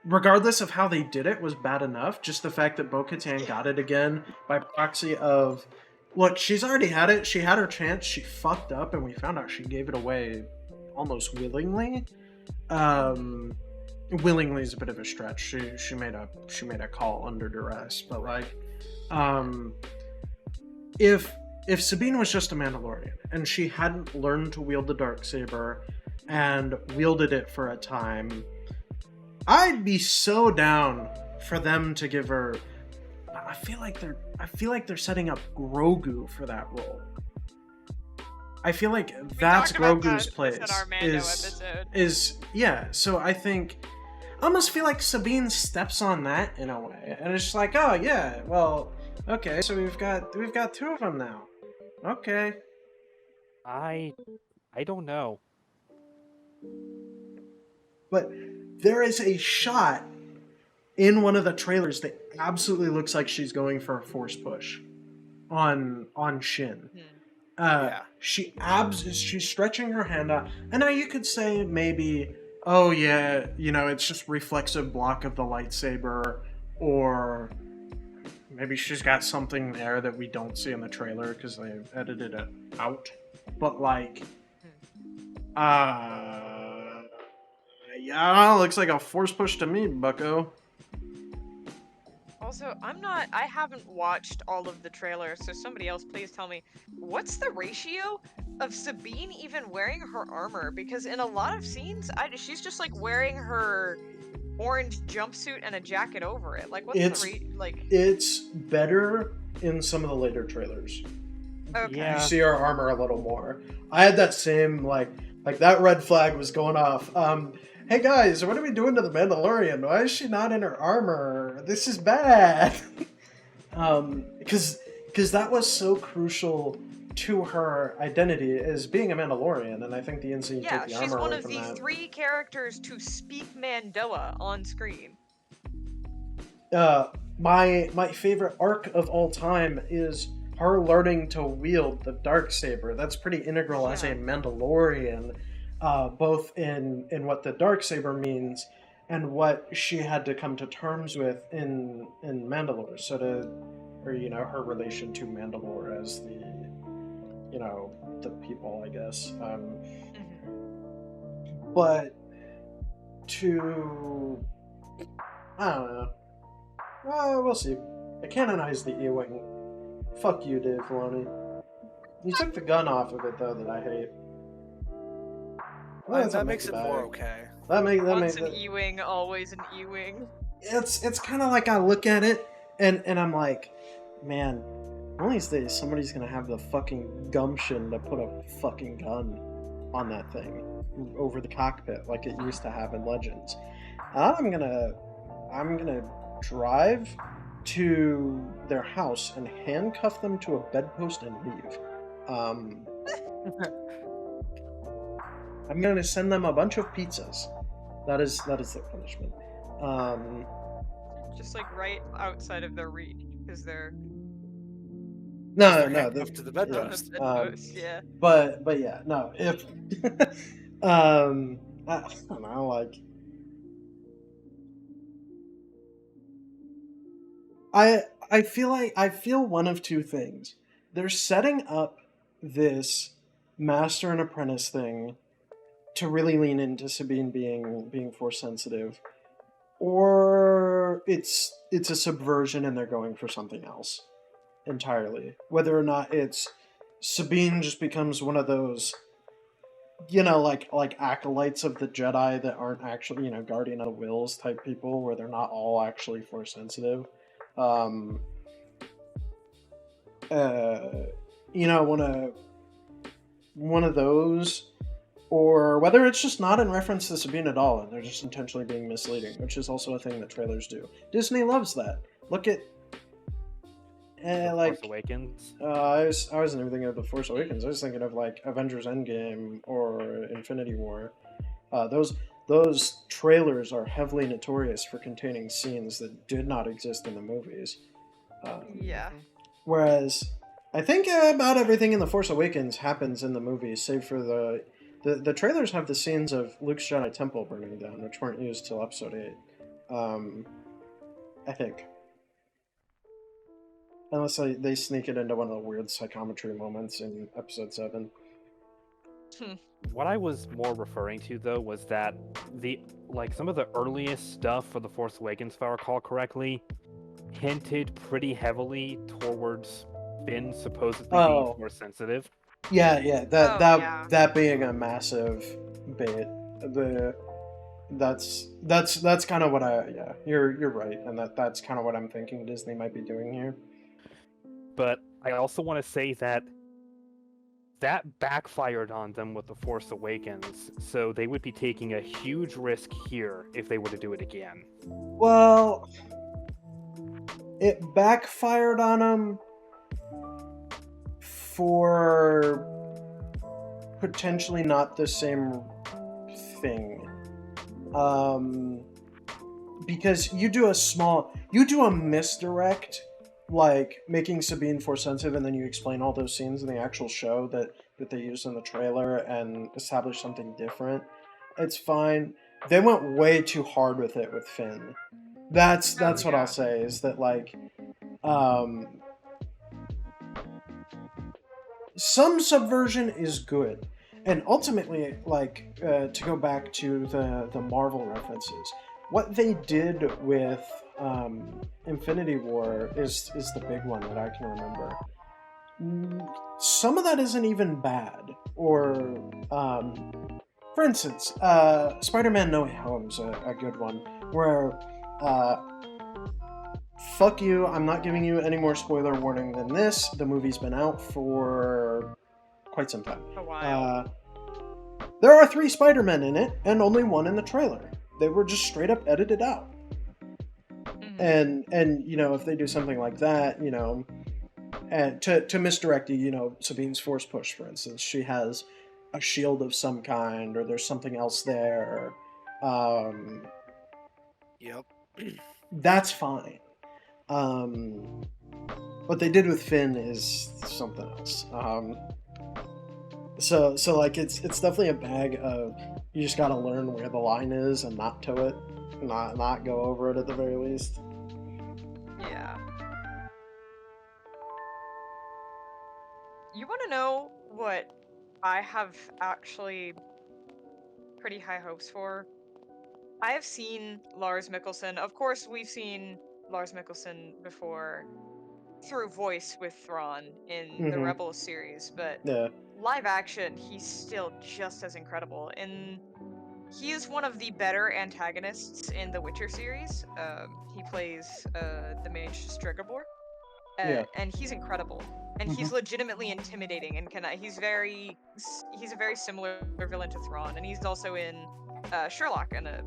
regardless of how they did it, was bad enough. Just the fact that Bo-Katan got it again by proxy of, look, she's already had it. She had her chance. She fucked up, and we found out she gave it away almost willingly. Willingly is a bit of a stretch. She made a call under duress, but like, if Sabine was just a Mandalorian and she hadn't learned to wield the Darksaber and wielded it for a time, I'd be so down for them to give her. I feel like they're setting up Grogu for that role. I feel like that's talked about Grogu's that place. in our Mando episode. Is yeah. So I think I almost feel like Sabine steps on that in a way, and it's just like, oh yeah, well, okay, so we've got 2 of them now. Okay. I don't know. But there is a shot in one of the trailers that absolutely looks like she's going for a force push on Shin. Yeah. She's stretching her hand out, and now you could say maybe, oh yeah, it's just reflexive block of the lightsaber, or maybe she's got something there that we don't see in the trailer because they've edited it out. But like, yeah, looks like a force push to me, bucko. Also, I haven't watched all of the trailers, so somebody else please tell me, what's the ratio of Sabine even wearing her armor? Because in a lot of scenes, she's just like wearing her orange jumpsuit and a jacket over it. Like, what's It's better in some of the later trailers. Okay. Yeah. You see her armor a little more. I had that same, like that red flag was going off. Hey guys, what are we doing to the Mandalorian? Why is she not in her armor? This is bad. Because that was so crucial to her identity as being a Mandalorian, and I think the instant you take the armor she's one away of from the that, 3 characters to speak Mandoa on screen. my favorite arc of all time is her learning to wield the Darksaber. That's pretty integral as a Mandalorian, both in what the Darksaber means and what she had to come to terms with in Mandalore. So her relation to Mandalore as the people, I guess. But I don't know. We'll see. I canonized the E-Wing. Fuck you, Dave Filoni. You took the gun off of it, though, that I hate. Well, that makes it more okay. Once an E-Wing, always an E-Wing. It's kind of like I look at it, and I'm like, man, one of these days somebody's gonna have the fucking gumption to put a fucking gun on that thing over the cockpit like it used to have in Legends. I'm gonna drive to their house and handcuff them to a bedpost and leave. I'm gonna send them a bunch of pizzas. That is their punishment. Just like right outside of their reach, because they're No, to the bedpost. Yeah. But yeah, no. If I don't know, like I feel one of two things. They're setting up this master and apprentice thing to really lean into Sabine being force sensitive, or it's a subversion and they're going for something else entirely. Whether or not it's Sabine just becomes one of those, like acolytes of the Jedi that aren't actually, guardian of the wills type people, where they're not all actually force sensitive. One of those, or whether it's just not in reference to Sabine at all and they're just intentionally being misleading, which is also a thing that trailers do. Disney loves that. Look at Force Awakens. I wasn't even thinking of The Force Awakens. I was thinking of like Avengers Endgame or Infinity War. Those trailers are heavily notorious for containing scenes that did not exist in the movies. Yeah. Whereas I think about everything in The Force Awakens happens in the movies, save for the trailers have the scenes of Luke's Jedi Temple burning down, which weren't used till Episode 8. I think. Unless they sneak it into one of the weird psychometry moments in Episode 7. What I was more referring to, though, was that some of the earliest stuff for The Force Awakens, if I recall correctly, hinted pretty heavily towards Finn supposedly being force sensitive. Yeah, that being a massive bait. That's kind of what you're right, and that's kind of what I'm thinking Disney might be doing here. But I also want to say that backfired on them with The Force Awakens, so they would be taking a huge risk here if they were to do it again. Well, it backfired on them for potentially not the same thing. Because you do a misdirect, like making Sabine force sensitive, and then you explain all those scenes in the actual show that they used in the trailer and establish something different. It's fine. They went way too hard with it with Finn. That's what I'll say, is that like some subversion is good. And ultimately, to go back to the Marvel references, what they did with Infinity War is the big one that I can remember. Some of that isn't even bad. Or, for instance, Spider-Man No Way Home's a good one, where, fuck you, I'm not giving you any more spoiler warning than this. The movie's been out for quite some time. A while. There are 3 Spider-Men in it, and only 1 in the trailer. They were just straight up edited out. And you know, if they do something like that, you know, and to misdirect you, you know, Sabine's Force Push, for instance, she has a shield of some kind, or there's something else there. Yep. That's fine. What they did with Finn is something else. So like it's definitely a bag of, you just gotta learn where the line is and not toe it, not go over it at the very least. Yeah. You want to know what I have actually pretty high hopes for? I have seen Lars Mikkelsen. Of course, we've seen Lars Mikkelsen before through voice with Thrawn in the Rebels series, but Yeah. live action, he's still just as incredible. And he is one of the better antagonists in the Witcher series. He plays the mage Stregobor, and he's incredible. And he's legitimately intimidating, and he's a very similar villain to Thrawn, and he's also in Sherlock in a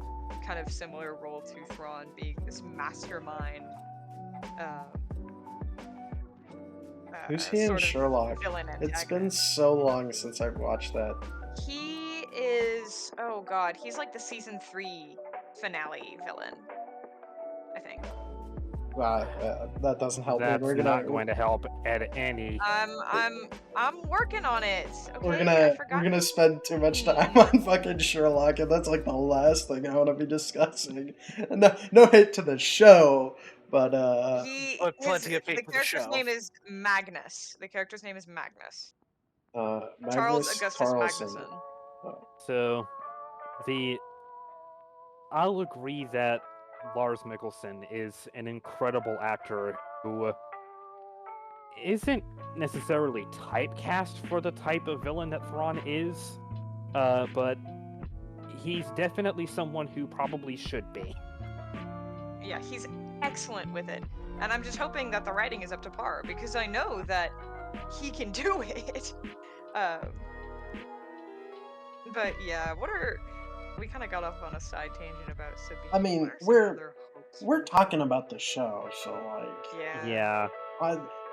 kind of similar role to Thrawn, being this mastermind. Who's he in Sherlock? It's been so long since I've watched that. He is, oh god, he's like the season 3 finale villain, I think. That doesn't help. That's not going to help at any. I'm working on it. Okay? We're gonna spend too much time on fucking Sherlock, and that's like the last thing I want to be discussing. No hate to the show, but the character's name is Magnus. The character's name is Magnus. Magnus Charles Augustus Carlson. Magnuson. Oh. So, I'll agree that Lars Mikkelsen is an incredible actor who isn't necessarily typecast for the type of villain that Thrawn is, but he's definitely someone who probably should be. Yeah, he's excellent with it, and I'm just hoping that the writing is up to par, because I know that he can do it. But yeah, we kind of got off on a side tangent about Sabine. I mean, we're talking about the show, so like yeah.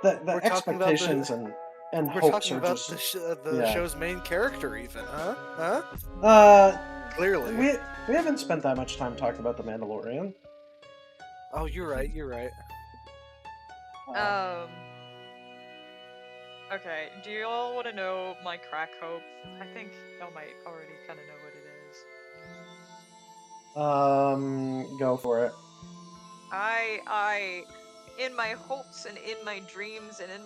The expectations and we're hopes talking are about just the show's main character, even, huh? Clearly, we haven't spent that much time talking about the Mandalorian. Oh, you're right. Okay, do you all want to know my crack hope? I think y'all might already kind of know what it is. Go for it. I, in my hopes and in my dreams and in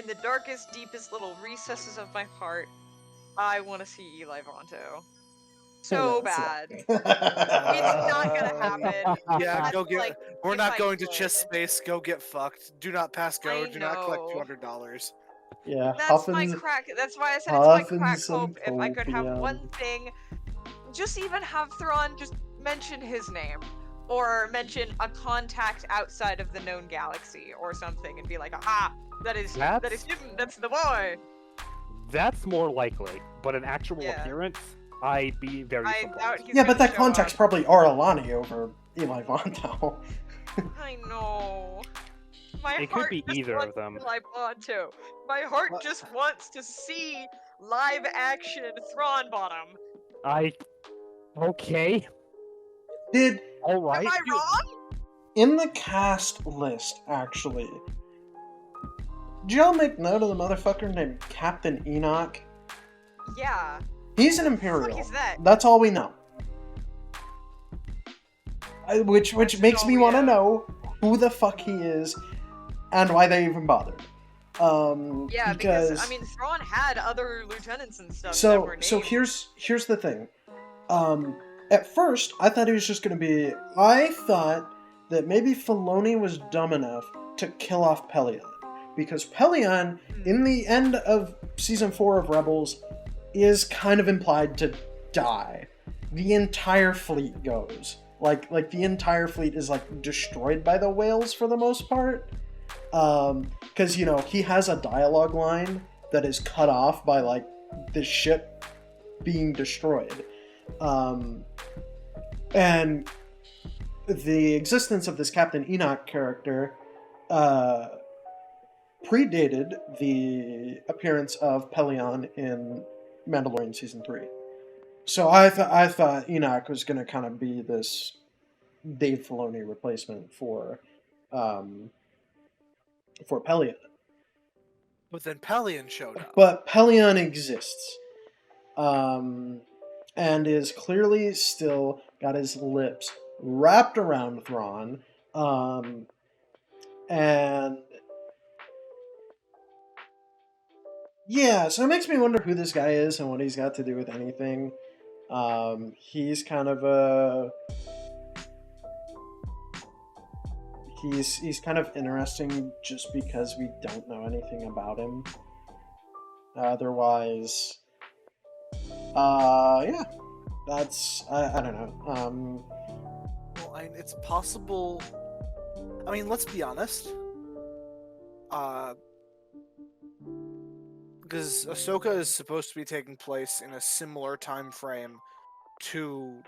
the darkest, deepest little recesses of my heart, I want to see Eli Vanto. So bad. It's not gonna happen. Yeah, go get. Like, we're not going to Chiss Space. Go get fucked. Do not pass go. I Do not collect know. $200. Yeah, That's my crack. That's why I said it's my crack hope. If I could have one thing, just even have Thrawn just mention his name, or mention a contact outside of the known galaxy, or something, and be like, "Aha, that is him. That's the boy." That's more likely, but an actual appearance, I'd be very surprised. Yeah, but that contact's probably Aralani over Eli Vanto. I know. It could be either of them. Eli Vanto. My heart just wants to see live action Thrawn Bottom. Okay. All right. Am I wrong? In the cast list, actually, did y'all make note of the motherfucker named Captain Enoch? Yeah. He's an Imperial. What is that? That's all we know. Which makes me want to know who the fuck he is and why they even bothered. Yeah, because I mean, Thrawn had other lieutenants and stuff. So that were named. so here's the thing. At first, I thought he was just gonna be. I thought that maybe Filoni was dumb enough to kill off Pelion. Because Pelion, in the end of Season 4 of Rebels, is kind of implied to die. The entire fleet goes. Like the entire fleet is, like, destroyed by the whales for the most part. Because, he has a dialogue line that is cut off by, like, the ship being destroyed. And the existence of this Captain Enoch character predated the appearance of Pelion in Mandalorian Season 3. So I thought Enoch was going to kind of be this Dave Filoni replacement for Pelion. But then Pelion showed up. But Pelion exists. And is clearly still got his lips wrapped around Thrawn. And yeah, so it makes me wonder who this guy is and what he's got to do with anything. He's kind of he's kind of interesting just because we don't know anything about him. Otherwise, yeah, that's I don't know. Well, it's possible. I mean, let's be honest. Because Ahsoka is supposed to be taking place in a similar time frame to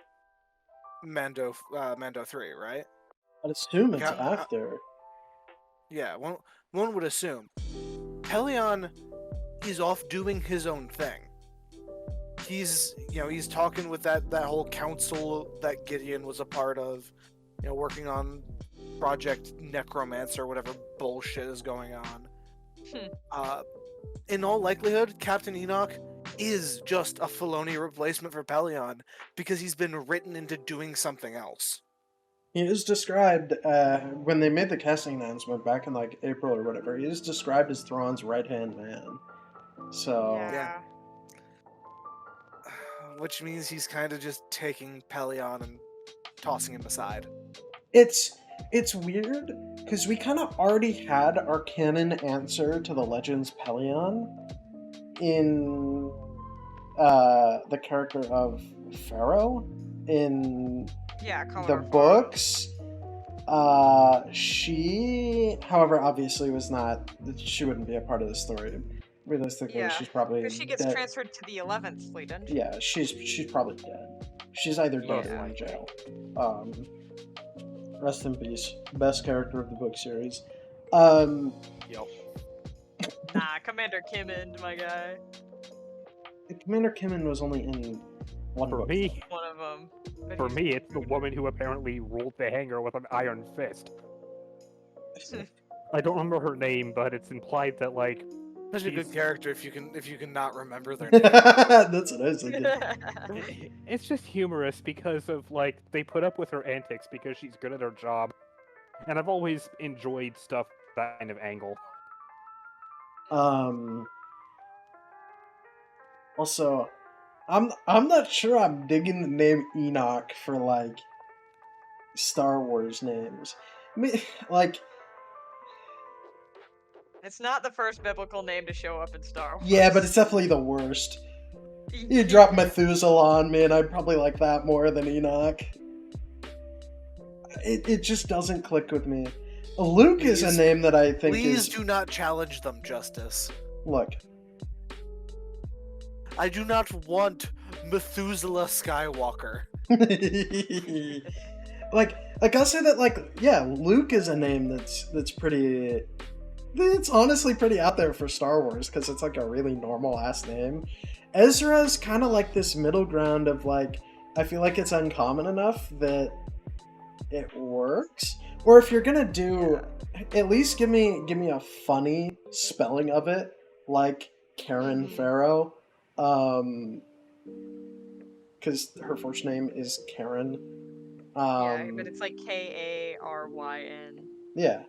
Mando 3, right? I'd assume it's Yeah, after. Yeah, one would assume. Pelion is off doing his own thing. He's talking with that whole council that Gideon was a part of, working on Project Necromancer, whatever bullshit is going on. In all likelihood, Captain Enoch is just a Filoni replacement for Pelion because he's been written into doing something else. He is described, when they made the casting announcement back in, like, April or whatever, he is described as Thrawn's right-hand man. So... Yeah. Which means he's kind of just taking Pelion and tossing him aside. It's weird, because we kind of already had our canon answer to the Legends Pelion in the character of Pharaoh in the books. She, however, obviously was not. She wouldn't be a part of the story. Realistically, she's probably because she gets dead. transferred to the 11th fleet, doesn't she? Yeah, she's probably dead. She's either dead or in jail. Rest in peace. Best character of the book series. Yep. Nah, Commander Kimmond, my guy. Commander Kimmond was only in one book. One of them. For me, it's the woman who apparently ruled the hangar with an iron fist. I don't remember her name, but it's implied that, like, such a good character if you can not remember their name. That's what I said. It's just humorous because of, like, they put up with her antics because she's good at her job, and I've always enjoyed stuff that kind of angle. Also, I'm not sure I'm digging the name Enoch for, like, Star Wars names. I mean, like, it's not the first biblical name to show up in Star Wars. yeah, but it's definitely the worst. You drop Methuselah on me, and I'd probably like that more than Enoch. It just doesn't click with me. Luke is a name that I think Please do not challenge them, Justice. Look. I do not want Methuselah Skywalker. like I'll say that, like, yeah, Luke is a name that's pretty... It's honestly pretty out there for Star Wars, because it's, like, a really normal-ass name. Ezra's kind of like this middle ground of, like, I feel like it's uncommon enough that it works. Or if you're gonna do... At least give me a funny spelling of it, like Karen Farrow. Because her first name is Karen. Yeah, but it's like Karyn. Yeah.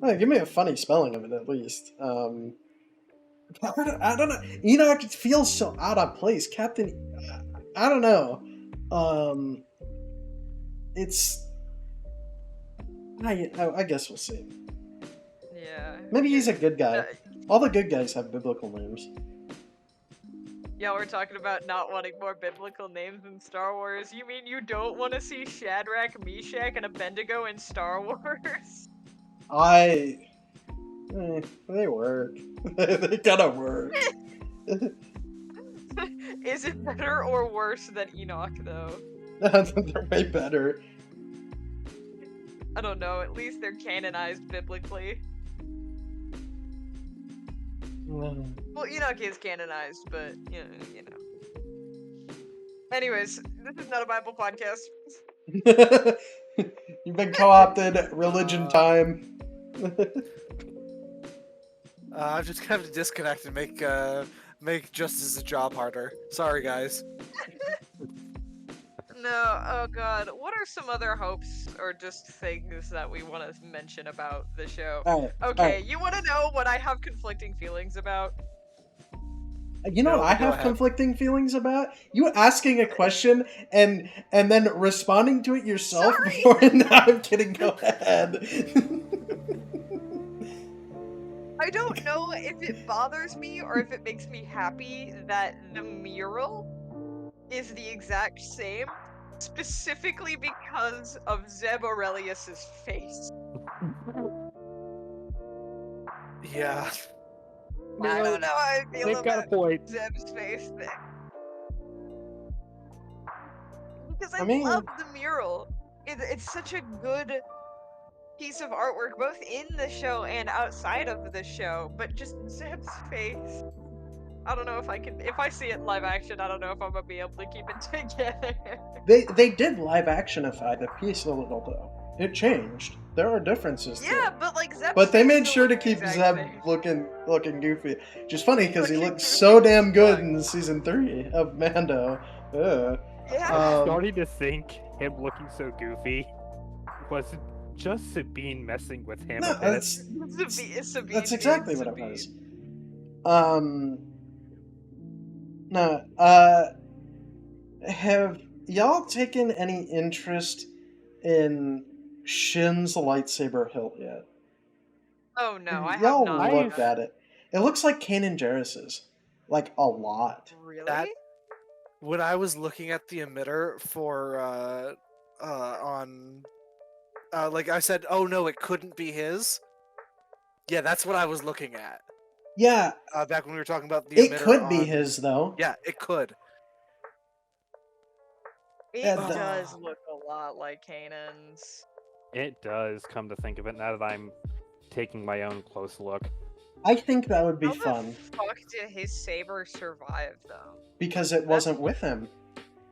Well, give me a funny spelling of it, at least. I don't know. Enoch feels so out of place. Captain... I don't know. It's... I guess we'll see. Yeah. Maybe he's a good guy. Uh, All the good guys have biblical names. yeah, we're talking about not wanting more biblical names in Star Wars. You mean you don't want to see Shadrach, Meshach, and Abednego in Star Wars? They work. They gotta work. Is it better or worse than Enoch, though? They're way better. I don't know. At least they're canonized biblically. Well, Enoch is canonized, but you know. Anyways, this is not a Bible podcast. You've been co-opted. Religion time. I'm just gonna have to disconnect and make Justice's job harder. Sorry, guys. No, oh god. What are some other hopes or just things that we want to mention about the show? Alright. Okay, you want to know what I have conflicting feelings about? You know No, what I go have ahead. conflicting feelings about? You asking a question and then responding to it yourself Sorry! before. No, I'm kidding. Go ahead. I don't know if it bothers me or if it makes me happy that the mural is the exact same, specifically because of Zeb Aurelius's face. Yeah. I don't know how I feel They've got a about point. Zeb's face thing. Because I mean- love the mural. It's such a good piece of artwork, both in the show and outside of the show. But just Zeb's face. I don't know if I can. If I see it in live action, I don't know if I'm gonna be able to keep it together. They did live actionify the piece a little though. It changed. There are differences. to Yeah, it. but like Zeb's But they face made still sure to looks the keep exact Zeb same. looking goofy. Which is funny because he Looking looked so goofy damn as good fuck. in season 3 of Mando. Ugh. Yeah. Um, Starting to think him looking so goofy was just Sabine messing with him No, a bit. Sabine that's being exactly what it Sabine. was. No, have y'all taken any interest in Shin's lightsaber hilt yet? Oh no, I have Y'all not. looked at it. It looks like Kanan Jarrus's. Like, a lot. Really? That- When I was looking at the emitter for on like I said, oh no, it couldn't be his. Yeah, that's what I was looking at. Yeah, Back when we were talking about the it emitter could be on- his, though. Yeah, it could. It Yeah, does look a lot like Kanan's. It does, come to think of it, now that I'm taking my own close look. I think that would be How fun. the fuck did his saber survive, though? Because it wasn't with him.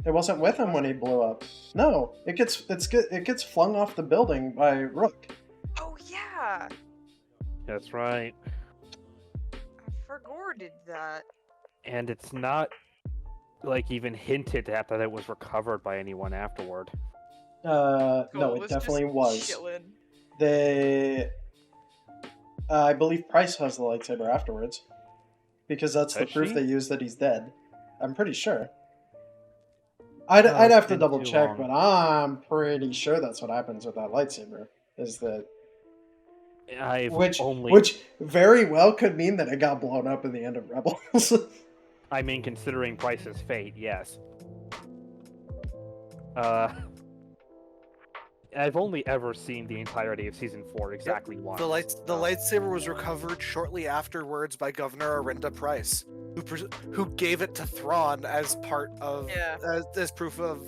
It wasn't with him when he blew up. No, it gets flung off the building by Rook. Oh yeah, That's right. I forgot that. And it's not, like, even hinted at that it was recovered by anyone afterward. No, Cole it was definitely just was. chilling. They, I believe Price has the lightsaber afterwards, because that's the Does proof she? they use that he's dead. I'm pretty sure. I'd Oh, have it's to been double too check, long. but I'm pretty sure that's what happens with that lightsaber. Is that I've only... which very well could mean that it got blown up in the end of Rebels. I mean, considering Price's fate, yes. I've only ever seen the entirety of Season 4 exactly once. The lightsaber was recovered shortly afterwards by Governor Arinda Price, who gave it to Thrawn as part of as proof of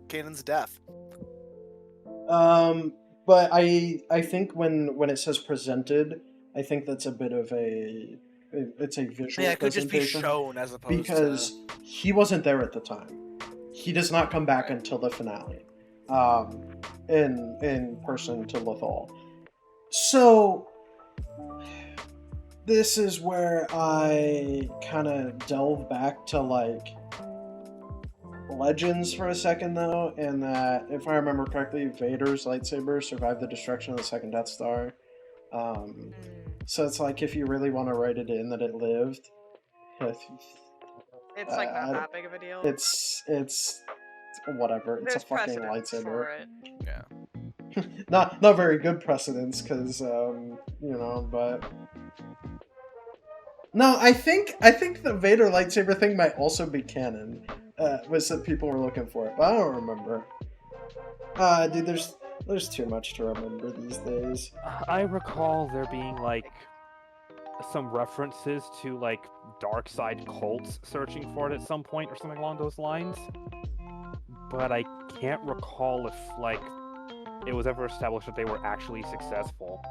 Kanan's death. But I think when it says presented, I think that's a bit of it's a visual Yeah, it could just be presentation. shown as opposed Because he wasn't there at the time. He does not come back until the finale, in person to Lothal. So this is where I kind of delve back to like Legends for a second, though, and that if I remember correctly, Vader's lightsaber survived the destruction of the second Death Star. So it's like if you really want to write it in that it lived, It's like not that big of a deal. it's whatever. It's There's a fucking precedent lightsaber. for it. Yeah. not very good precedents, because but no, I think the Vader lightsaber thing might also be canon. Was that people were looking for it, but I don't remember. Dude, there's too much to remember these days. I recall there being like some references to like dark side cults searching for it at some point or something along those lines, but I can't recall if like it was ever established that they were actually successful.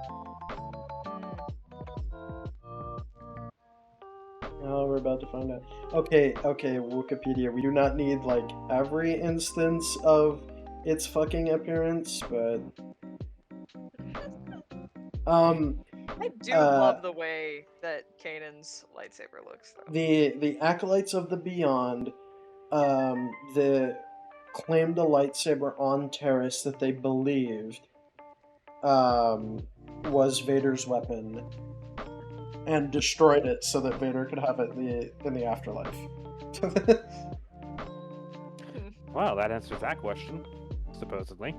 Oh, we're about to find out. Okay, Wikipedia. We do not need like every instance of its fucking appearance, but I do love the way that Kanan's lightsaber looks, though. the acolytes of the Beyond, the claimed a lightsaber on Terrace that they believed was Vader's weapon, and destroyed it so that Vader could have it in the afterlife. Well, that answers that question, supposedly.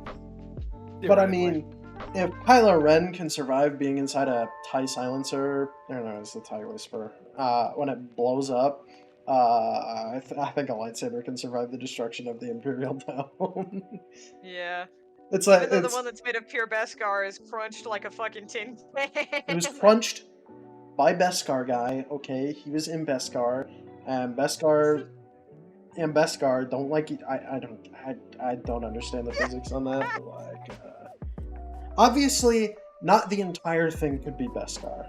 But I mean, if Kylo Ren can survive being inside a TIE silencer, I don't know, it's the TIE Whisperer, when it blows up, I think a lightsaber can survive the destruction of the Imperial Dome. Yeah. It's like Even though the one that's made of pure Beskar is crunched like a fucking tin can. It was crunched by Beskar guy. Okay, he was in Beskar, and Beskar don't like it. I don't understand the physics on that. But like, obviously, not the entire thing could be Beskar.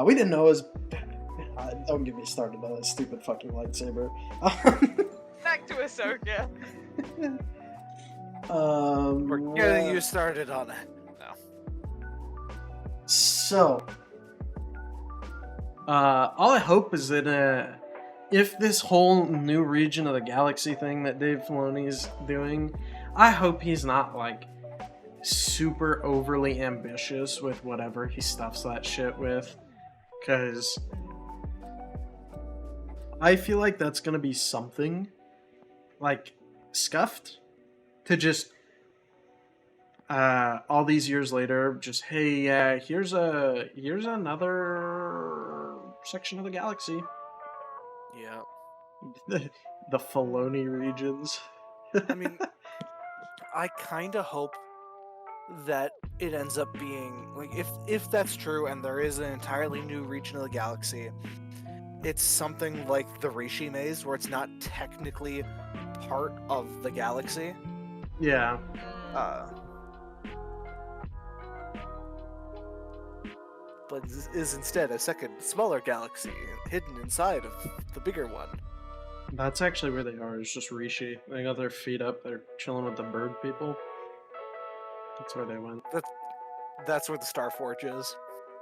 We didn't know it was. Don't get me started on that stupid fucking lightsaber. Back to Ahsoka. We're getting you started on it. So, all I hope is that if this whole new region of the galaxy thing that Dave Filoni's doing, I hope he's not like super overly ambitious with whatever he stuffs that shit with, because I feel like that's gonna be something like scuffed to just all these years later, just hey, here's another section of the galaxy. Yeah. The Filoni regions. I mean, I kind of hope that it ends up being like if that's true and there is an entirely new region of the galaxy, it's something like the Rishi Maze, where it's not technically part of the galaxy. Yeah. But is instead a second, smaller galaxy hidden inside of the bigger one. That's actually where they are. It's just Rishi. They got their feet up. They're chilling with the bird people. That's where they went. That's where the Starforge is.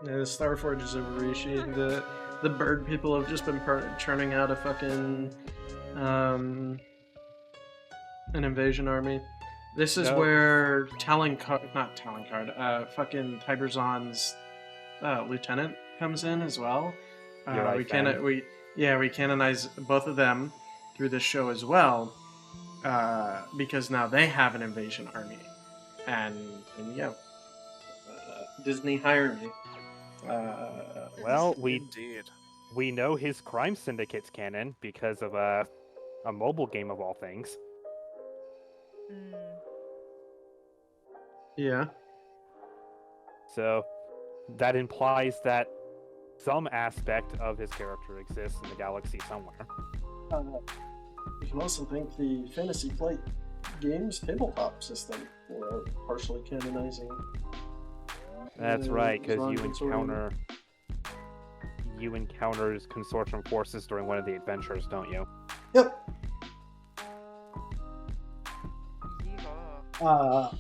Yeah, the Starforge is over Rishi. The bird people have just been churning out a fucking an invasion army. This is where fucking Tiberzon's lieutenant comes in as well. We canonize both of them through this show as well, because now they have an invasion army, and yeah, Disney hired me. Well, Indeed. we know his crime syndicate's canon because of a mobile game of all things. Yeah. So that implies that some aspect of his character exists in the galaxy somewhere. You can also thank the Fantasy Flight Games tabletop system for partially canonizing. That's right, because you encounter Consortium forces during one of the adventures, don't you? Yep. Yeehaw.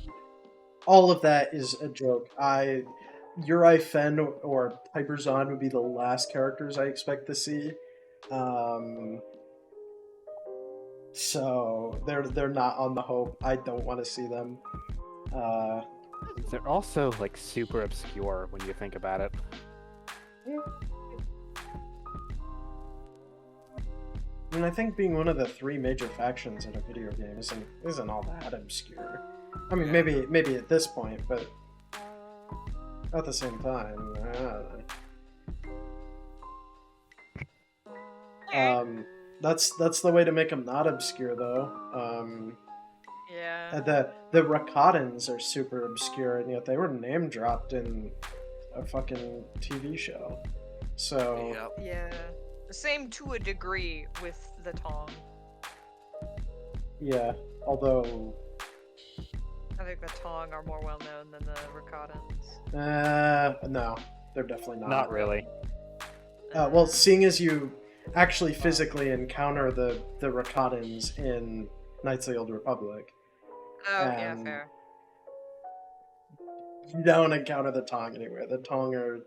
All of that is a joke. Uri Fen or Tiberzon would be the last characters I expect to see. So they're not on the hope. I don't want to see them. They're also like super obscure when you think about it. mean, I think being one of the 3 major factions in a video game isn't all that obscure. I mean, Yeah. maybe at this point, but at the same time, I don't know. Okay. That's the way to make them not obscure, though. Yeah. The Rakatans are super obscure, and yet they were name dropped in a fucking TV show. So Yep. Yeah. The same to a degree with the Tong. yeah, although I think the Tong are more well known than the Rakatans. no, they're definitely not. Not really. Well, seeing as you actually physically encounter the Rakatans in Knights of the Old Republic, Oh, yeah, and fair. you don't encounter the Tong anywhere. The Tong are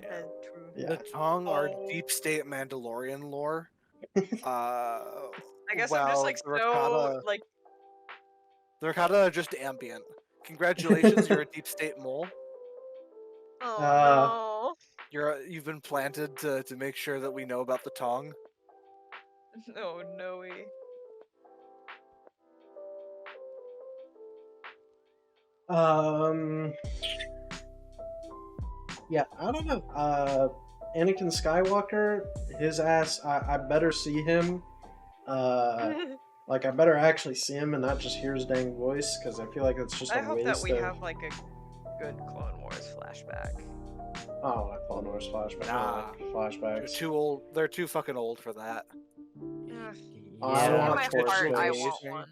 That's true. yeah. The Tong are Oh. deep state Mandalorian lore. I guess I'm just Well, like the so like. Rakata are just ambient. Congratulations, you're a deep state mole. Oh You've been planted to make sure that we know about the Tong. no. Oh no way. Yeah, I don't know. Anakin Skywalker, his ass. I better see him. Like I better actually see him and not just hear his dang voice, because I feel like it's just a I hope waste that we of. have like a good Clone Wars flashback. Oh, I Clone Wars flashback. Nah. I like They're flashbacks. too old. They're too fucking old for that. Ugh. I In want my a Force heart, I ghost. want one.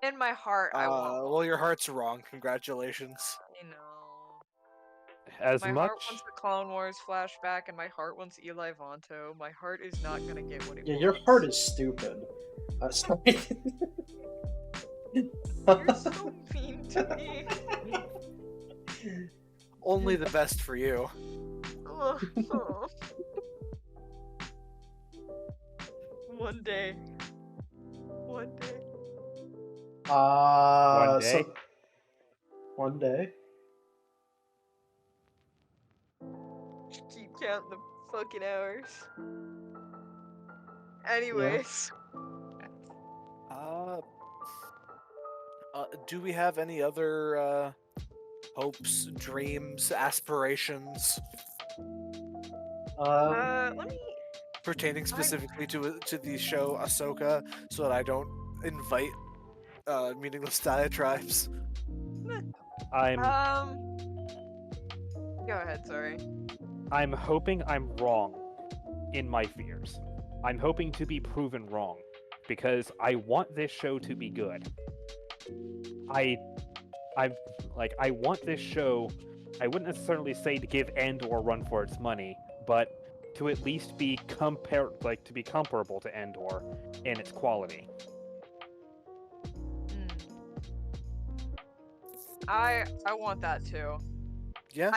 In my heart, I want one. Well, your heart's wrong. Congratulations. I know. As My much heart wants the Clone Wars flashback, and my heart wants Eli Vanto. My heart is not gonna get what it Yeah, wants. your heart is stupid. Sorry. You're so mean to me. Only the best for you. Ugh. One day. One day. One day? So one day. Keep counting the fucking hours. Anyways. Do we have any other hopes, dreams, aspirations Let me. pertaining specifically to the show Ahsoka, so that I don't invite meaningless diatribes? I'm Go ahead, sorry. I'm hoping I'm wrong in my fears. I'm hoping to be proven wrong because I want this show to be good. I want this show. I wouldn't necessarily say to give Andor a run for its money, but to at least be comparable to Andor in its quality. I want that too. Yeah.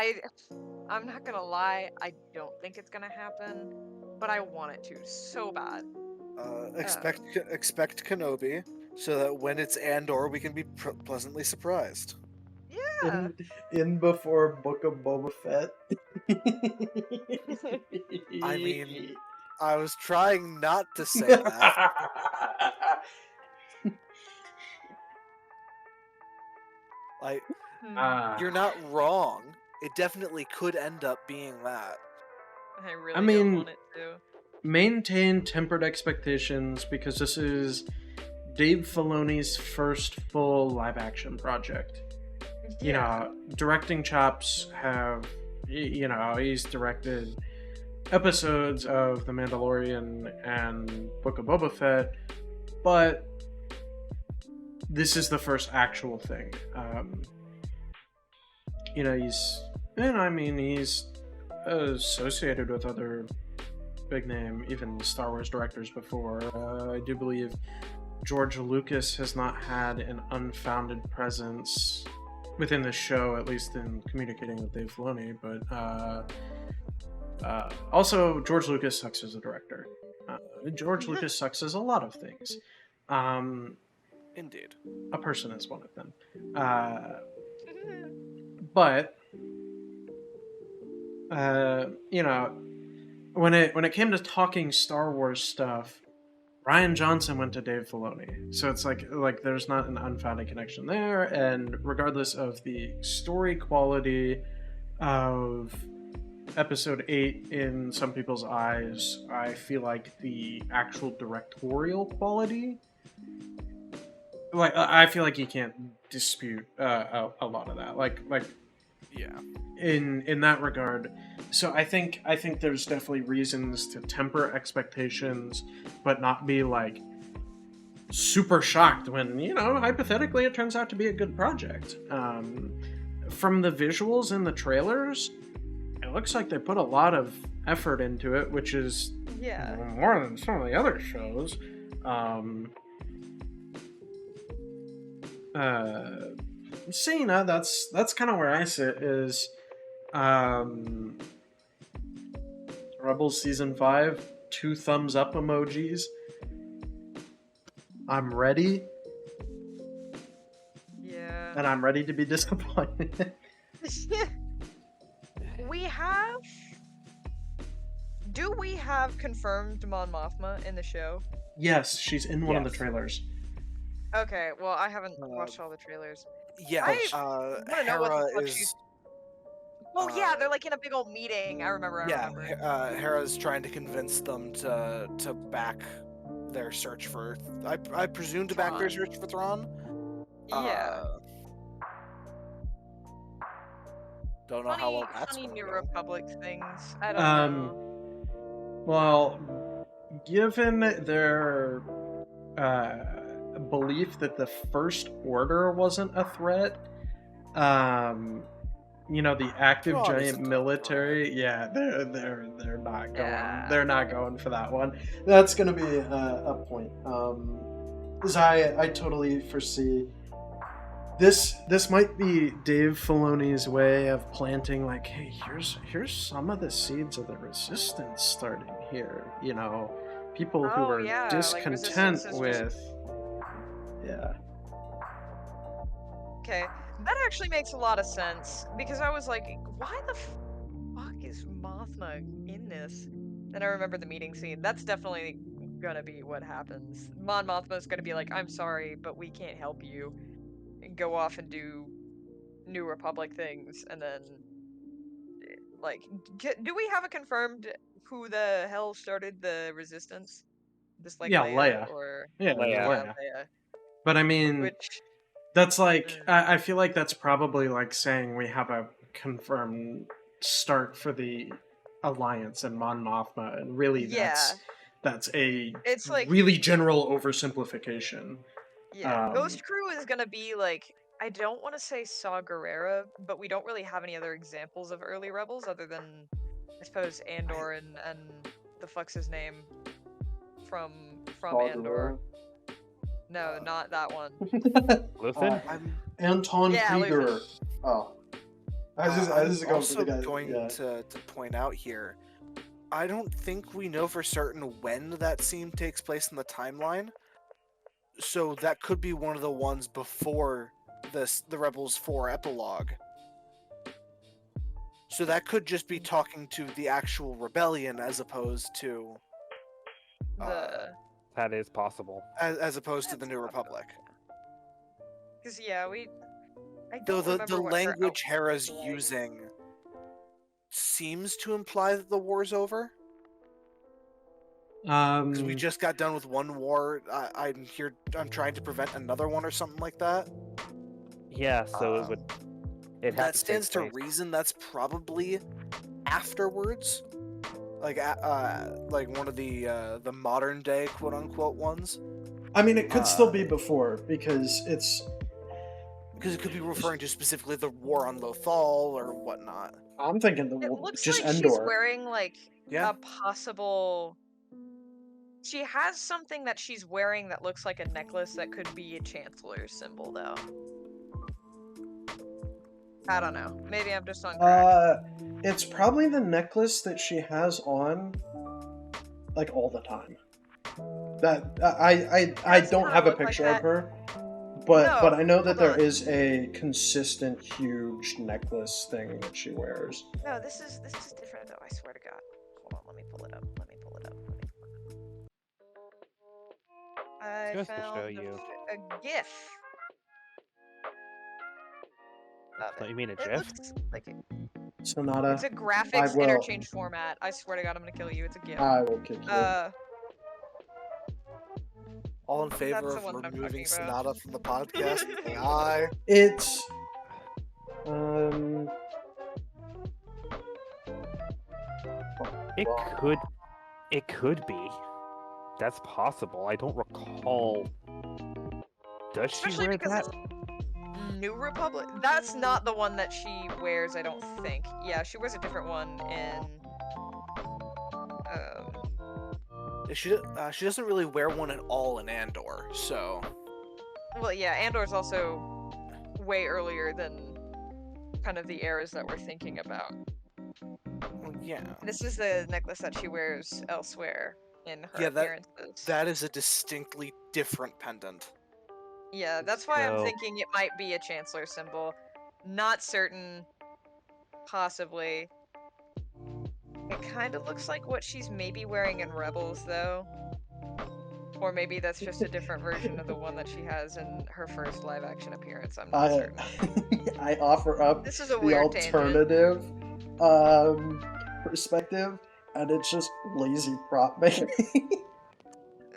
I'm not gonna lie, I don't think it's gonna happen, but I want it to so bad. Expect Kenobi, so that when it's Andor, we can be pleasantly surprised. Yeah. In before Book of Boba Fett. I mean, I was trying not to say that. Like, you're not wrong. It definitely could end up being that. I really I mean, don't want it to. Maintain tempered expectations, because this is Dave Filoni's first full live action project. You know, directing chops have, you know, he's directed episodes of The Mandalorian and Book of Boba Fett, but this is the first actual thing. You know, he's associated with other big name, even Star Wars directors before. I do believe George Lucas has not had an unfounded presence within the show, at least in communicating with Dave Filoni, but also George Lucas sucks as a director. George Lucas sucks as a lot of things. Indeed. A person is one of them. But you know, when it came to talking Star Wars stuff, Ryan Johnson went to Dave Filoni, so it's like there's not an unfounded connection there. And regardless of the story quality of episode 8 in some people's eyes, I feel like the actual directorial quality, like I feel like you can't dispute a lot of that. Like Yeah. in that regard. So I think there's definitely reasons to temper expectations, but not be like super shocked when, you know, hypothetically it turns out to be a good project. From the visuals in the trailers, it looks like they put a lot of effort into it, which is Yeah. more than some of the other shows. Cena, that's kind of where I sit. Is Rebels season 5, 2 thumbs up emojis. I'm ready, Yeah. and I'm ready to be disappointed. Do we have confirmed Mon Mothma in the show? Yes, she's in one of the Yes. trailers. Okay, well, I haven't watched all the trailers. Yeah. I wanna know what the Hera fuck is. she's- Oh yeah, they're like in a big old meeting. I remember. Hera's trying to convince them to back their search for. I presume to back their Thrawn. search for Thrawn. Yeah. Don't know how well that's funny going New to go. Republic things. I don't know. Well, given their belief that the First Order wasn't a threat, you know, the active Thrawn giant isn't a military, yeah, they're not going, Yeah. they're not going for that one. That's gonna be a point. Because I totally foresee this might be Dave Filoni's way of planting, like, hey, here's some of the seeds of the resistance starting here. You know, people who Oh, are yeah, like discontent resistance is with, just- yeah. Okay, that actually makes a lot of sense because I was like, why the fuck is Mothma in this? And I remember the meeting scene. That's definitely gonna be what happens. Mon Mothma's gonna be like, I'm sorry, but we can't help you. And go off and do New Republic things, and then like, do we have a confirmed who the hell started the resistance? Just like Yeah, Leia, Leia. or Yeah, Leia. Leia. But I mean, which that's like, I feel like that's probably like saying we have a confirmed start for the Alliance and Mon Mothma, and really yeah, that's a it's like really general oversimplification. yeah, Ghost Crew is gonna be like, I don't want to say Saw Gerrera, but we don't really have any other examples of early rebels other than, I suppose, Andor and the fuck's his name from Andor. No, not that one. Luthen? Anton Yeah, Krieger. Luthen. Oh. I was I'm just going also for the guy. going Yeah. to point out here, I don't think we know for certain when that scene takes place in the timeline. So that could be one of the ones before the Rebels 4 epilogue. So that could just be talking to the actual rebellion as opposed to That is possible. as opposed to the New Republic. Because yeah, I Though don't the remember what her language outfit Hera's was like. using seems to imply that the war's over. Because we just got done with one war. I'm trying to prevent another one or something like that. Yeah, so it would. It That has to stands to take place. reason. That's probably afterwards, like one of the modern day quote unquote ones. I mean, it could still be before, because because it could be referring to specifically the war on Lothal or whatnot. I'm thinking It looks just like Endor. she's wearing like Yeah. a possible. She has something that she's wearing that looks like a necklace that could be a Chancellor's symbol, though. I don't know. Maybe I'm just on crack. It's probably the necklace that she has on, like, all the time. That I Does don't kinda have a look like picture that. of her, but I know that hold there on. is a consistent huge necklace thing that she wears. No, this is different though. I swear to God. Hold on, let me pull it up. I goes to show found you. a GIF. Of Oh, it. you mean a It GIF? looks like it. Sonata, It's a I graphics will. interchange format. I swear to God, I'm gonna kill you. It's a GIF. I will kick you. All in favor That's the of one that I'm removing talking about. Sonata from the podcast? Say aye. It's It well, could be. That's possible. I don't recall. Does she Especially wear because that? it's New Republic. That's not the one that she wears, I don't think. Yeah, she wears a different one in. She doesn't really wear one at all in Andor, so Well, yeah, Andor's also way earlier than kind of the eras that we're thinking about. well, yeah. This is the necklace that she wears elsewhere in her Yeah, appearances. that is a distinctly different pendant. Yeah, that's why I'm So- thinking it might be a Chancellor symbol. Not certain. Possibly. It kind of looks like what she's maybe wearing in Rebels, though. Or maybe that's just a different version of the one that she has in her first live-action appearance. I'm not certain. I offer up This is a the weird tangent. alternative perspective, and it's just lazy prop making.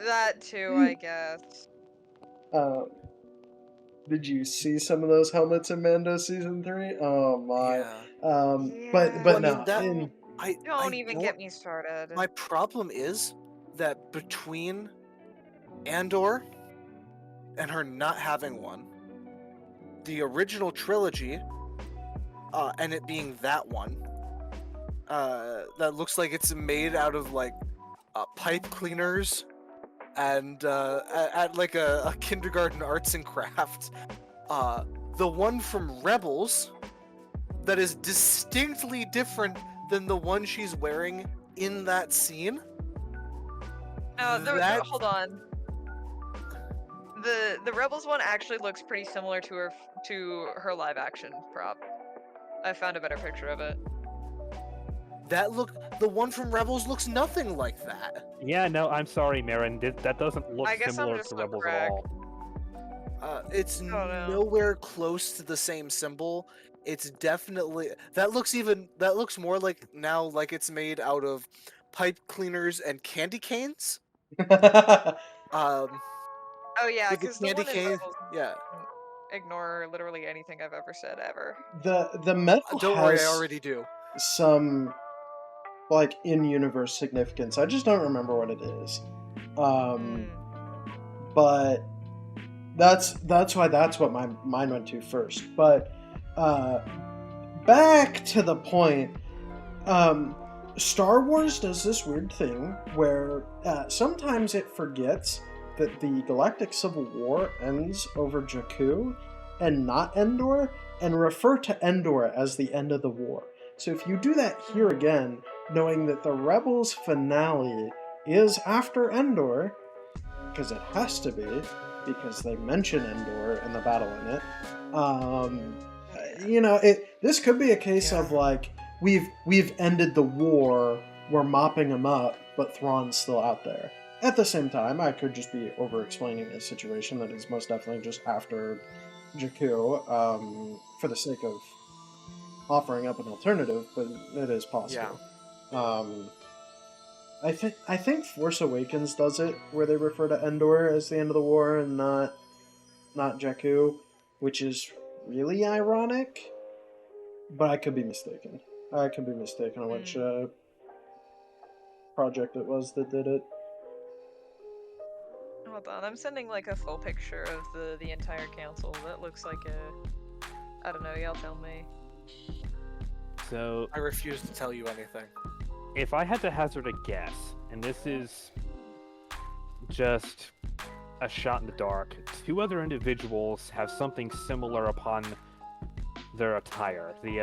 That too, I guess. Did you see some of those helmets in Mando season 3? Oh my. Yeah. But Well, I no. mean, that- in- Don't even get me started. My problem is that between Andor and her not having one, the original trilogy, and it being that one, that looks like it's made out of like pipe cleaners and at like a kindergarten arts and crafts. The one from Rebels that is distinctly different than the one she's wearing in that scene. That- Hold on. The Rebels one actually looks pretty similar to her live action prop. I found a better picture of it. The one from Rebels looks nothing like that. Yeah, no, I'm sorry, Marin. That doesn't look I guess I'm similar just to so Rebels cracked. at all. It's no. nowhere close to the same symbol. It's definitely that looks more like now like it's made out of pipe cleaners and candy canes. Oh yeah, With the because the candy one in cane, Rebels. yeah. Ignore literally anything I've ever said ever. the metal Don't worry, I has already do. some like in-universe significance. I just don't remember what it is. But that's why that's what my mind went to first. But back to the point, Star Wars does this weird thing where sometimes it forgets that the Galactic Civil War ends over Jakku and not Endor, and refer to Endor as the end of the war. So if you do that here again, knowing that the Rebels finale is after Endor, because it has to be, because they mention Endor in the battle in it, this could be a case of like, we've ended the war, we're mopping them up, but Thrawn's still out there. At the same time, I could just be over-explaining a situation that is most definitely just after Jakku, for the sake of offering up an alternative, but it is possible. Yeah. I think Force Awakens does it, where they refer to Endor as the end of the war and not Jakku, which is really ironic, but I could be mistaken. I could be mistaken on which project it was that did it. Hold on, I'm sending like a full picture of the entire council. That looks like I don't know, y'all tell me. So I refuse to tell you anything. if I had to hazard a guess, and this is just a shot in the dark, two other individuals have something similar upon their attire. The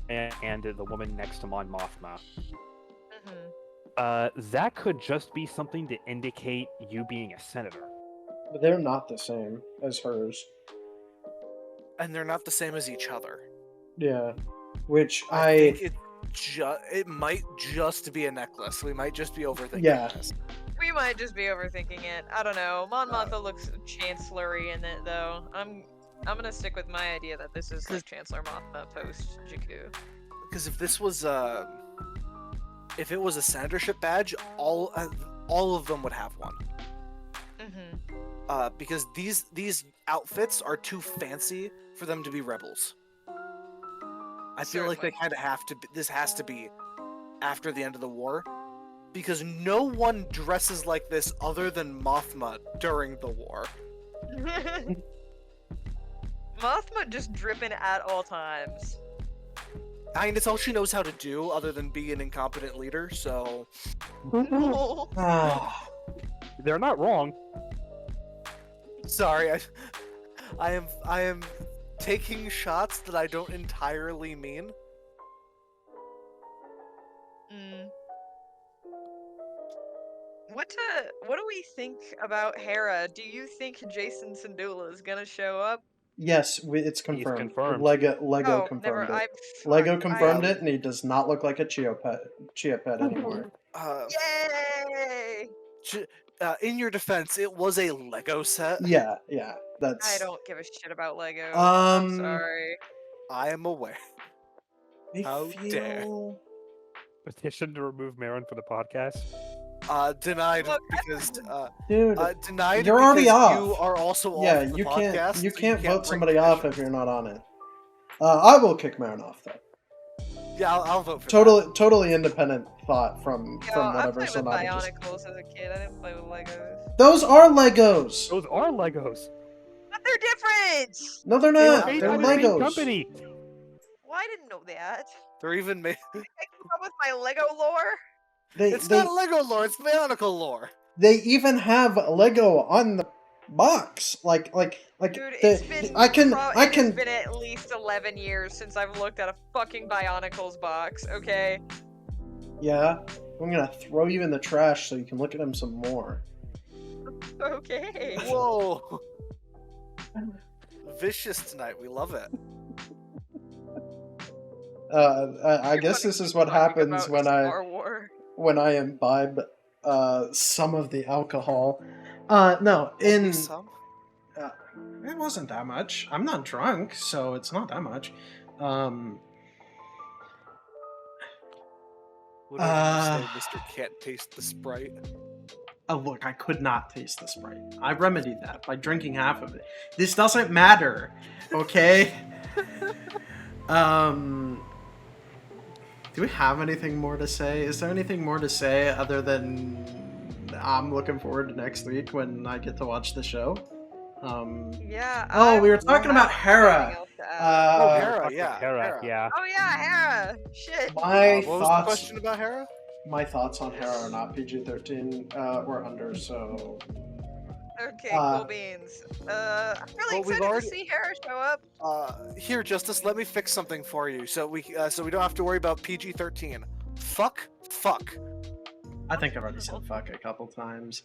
and the woman next to Mon Mothma. That could just be something to indicate you being a senator. But they're not the same as hers. And they're not the same as each other. Yeah. Which I think it might just be a necklace. We might just be overthinking this. We might just be overthinking it. I don't know. Mon Mothma looks chancellery in it, though. I'm gonna stick with my idea that this is like Chancellor Mothma post Jakku. Because if this was if it was a senatorship badge, all of them would have one. Mm-hmm. Because these outfits are too fancy for them to be rebels. I feel like they kind of have to. This has to be after the end of the war, because no one dresses like this other than Mothma during the war. Mothma just dripping at all times. I mean, it's all she knows how to do, other than be an incompetent leader. So, Ah, They're not wrong. sorry, I am taking shots that I don't entirely mean. Mm. What do we think about Hera? Do you think Jason Syndulla is gonna show up? yes, it's confirmed. confirmed. Lego Oh, confirmed never. it. I Lego fuck, confirmed I- it, and he does not look like a chia pet anymore. Yay! In your defense, it was a Lego set. Yeah, that's. I don't give a shit about Lego. Um, I'm sorry. I am aware. I How dare. feel... Petition to remove Marin for the podcast. Denied Look, because Dude, denied. you're already because off. You are also off yeah, the you podcast. can't. so You can't vote bring somebody off if petitions. you're not on it. I will kick Marin off though. Yeah, I'll vote for Totally independent thought from Yo, I whatever played with Sonata just. Bionicles as a kid. I didn't play with Legos. Those are Legos. Those are Legos. But they're different! No, they're They were not. made They're by the same Legos. company. Well, I didn't know that. They're even made. I keep up with my Lego lore. It's not Lego lore. It's Bionicle lore. They even have Lego on the box. Like Dude, the- it's been it's been at least 11 years since I've looked at a fucking Bionicles box, okay? Yeah, I'm gonna throw you in the trash so you can look at them some more. Okay. Whoa. Vicious tonight. We love it. I guess this is what happens when Star Wars. I imbibe some of the alcohol. No, in Some? it wasn't that much. I'm not drunk, so it's not that much. What did you say, Mr. Can't taste the Sprite? Oh, look, I could not taste the Sprite. I remedied that by drinking half of it. This doesn't matter, okay? Do we have anything more to say? Is there anything more to say other than I'm looking forward to next week when I get to watch the show? Yeah. Oh, we were I talking don't about have Hera. anything else to add. Oh, Uh, Hera, Fuck yeah. with Hera, yeah. Oh yeah, Hera. Shit. my What was the thoughts. question about Hera? My thoughts on Hera are not PG-13 or under, so Okay, cool beans. I'm really well, we've excited already- to see Hera show up. Here, Justice, let me fix something for you, so we don't have to worry about PG-13. Fuck. I think I've already said fuck a couple times.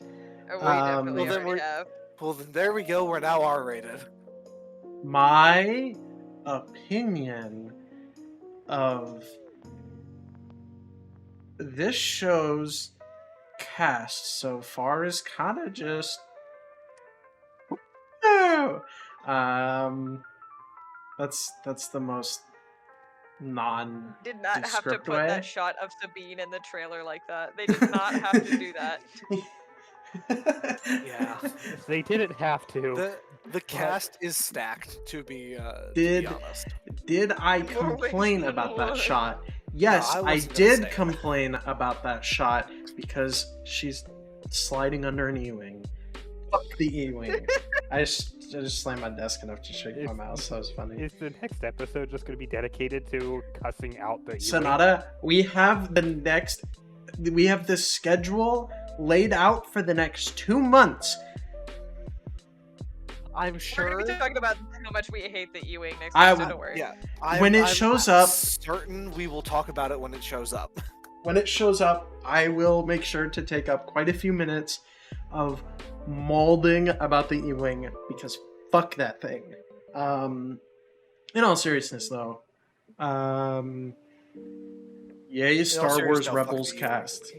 Oh, we Um, definitely well, then already we're- have. Well, then there we go. We're now R-rated. My opinion of this show's cast so far is kind of just that's the most non Did not have to Descript put way? that shot of Sabine in the trailer like that. They did not have to do that. Yeah. They didn't have to. The cast is stacked, to be Did- honest. Did I wait, complain about that what? shot? Yes, I I wasn't gonna say did it. complain about that shot because she's sliding under an E-wing. Fuck the E-wing. I just slammed my desk enough to shake my mouse. That was funny. Is the next episode just going to be dedicated to cussing out the Sonata, we have the schedule laid out for the next 2 months. I'm We're sure. gonna be talking about how much we hate the E-wing next I- episode. Don't worry. Yeah. When it shows up- certain we will talk about it when it shows up. When it shows up, I will make sure to take up quite a few minutes of molding about the E-wing because fuck that thing. In all seriousness, though, yay, Star serious Wars note, fuck Rebels the E-wing. cast.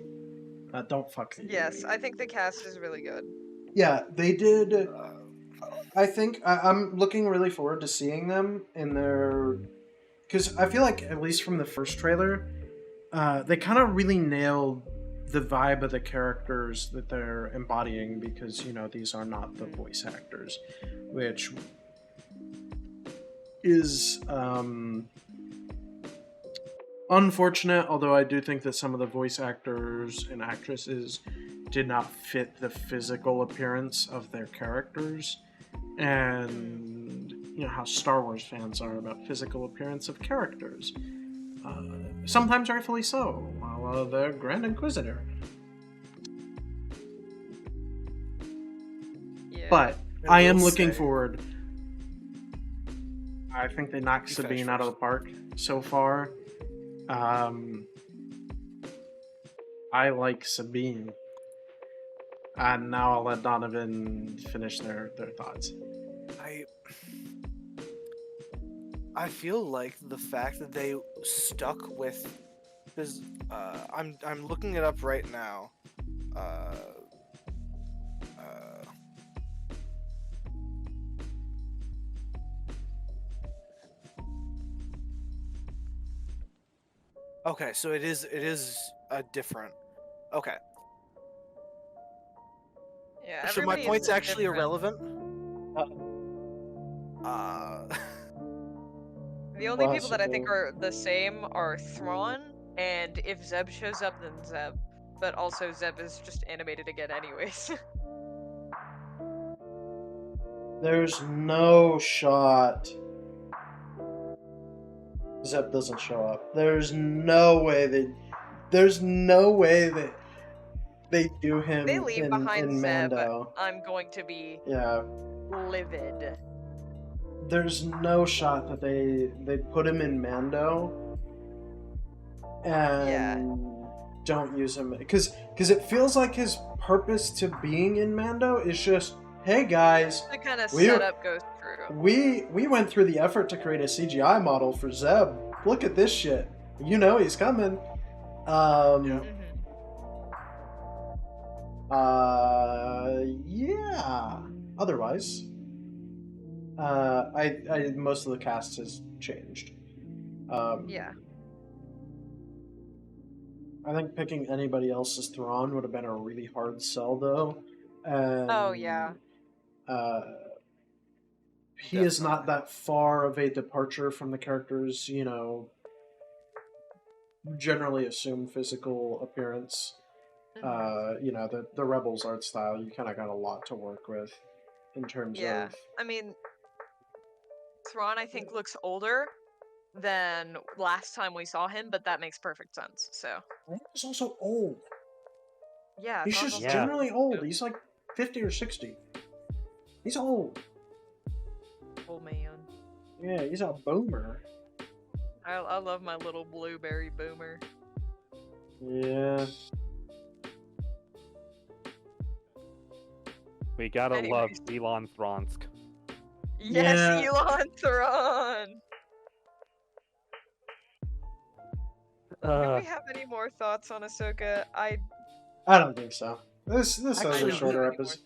Don't fuck the Yes, I think the cast is really good. Yeah, they did. I think I'm looking really forward to seeing them in their, because I feel like at least from the first trailer, they kind of really nailed the vibe of the characters that they're embodying, because these are not the voice actors, which is unfortunate. Although I do think that some of the voice actors and actresses did not fit the physical appearance of their characters, and how Star Wars fans are about physical appearance of characters. Sometimes rightfully so, while the Grand Inquisitor. Yeah. But I am looking forward. I think they knocked Sabine out of the park so far. I like Sabine. And now I'll let Donovan finish their thoughts. I feel like the fact that they stuck with, because I'm looking it up right now. Okay, so it is a different. Okay. Yeah. So my everybody is point's actually different. irrelevant. The only people that I think are the same are Thrawn, and if Zeb shows up, then Zeb. But also Zeb is just animated again anyways. There's no shot Zeb doesn't show up. There's no way that they do him They leave behind in Zeb, Mando. I'm going to be livid. There's no shot that they put him in Mando and don't use him, because it feels like his purpose to being in Mando is just, hey guys, The kind of setup goes through. we went through the effort to create a CGI model for Zeb. Look at this shit. He's coming. Yeah. Otherwise, I most of the cast has changed. Yeah. I think picking anybody else as Thrawn would have been a really hard sell, though. And, Oh yeah. He is not that far of a departure from the characters, generally assumed physical appearance. The Rebels art style, you kind of got a lot to work with in terms of. I mean, Thrawn I think looks older than last time we saw him, but that makes perfect sense. So. He's also old. Yeah. He's Thrawn's just also generally old. He's like 50 or 60. He's old. Old man. Yeah, he's a boomer. I love my little blueberry boomer. Yeah. We gotta love Elon Thronsk. Yes, Elon Thrawn! Do we have any more thoughts on Ahsoka? I don't think so. This is a shorter episode.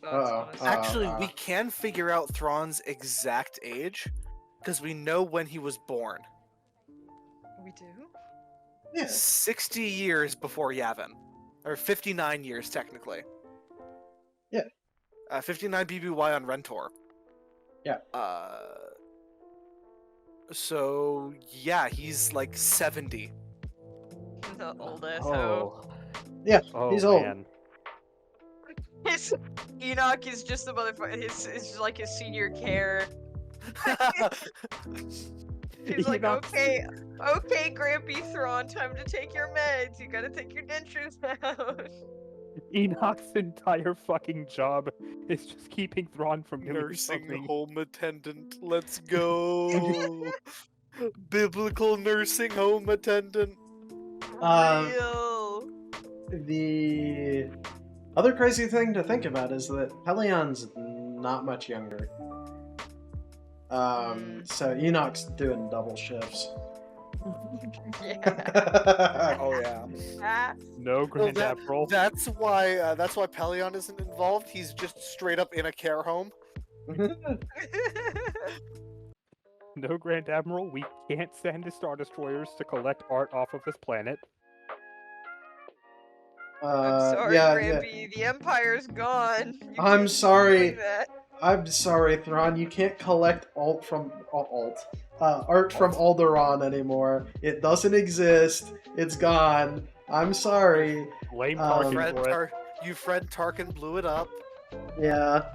Actually, we can figure out Thrawn's exact age, because we know when he was born. We do? Yeah. 60 years before Yavin. Or 59 years, technically. Yeah. 59 BBY on Rentor. Yeah. So, yeah, he's like 70. The old asshole. Yeah, he's old. Man. Enoch is just the motherfucker. It's like his senior care. He's like, okay, Grampy Thrawn, time to take your meds. You gotta take your dentures out. Enoch's entire fucking job is just keeping Thrawn from doing Nursing something. home attendant. Let's go. Biblical nursing home attendant. Real. The other crazy thing to think about is that Helion's not much younger. So Enoch's doing double shifts. Yeah. Oh yeah. Ah. No Grand that- Admiral. That's why Pelion isn't involved. He's just straight up in a care home. No Grand Admiral. We can't send the Star Destroyers to collect art off of this planet. I'm sorry, yeah. Rampy. The Empire's gone. You I'm can't keep sorry. doing that. I'm sorry, Thrawn. You can't collect art from Alderaan anymore. It doesn't exist. It's gone. I'm sorry. Blame Um, Tarkin for it. Fred Tarkin blew it up. Yeah.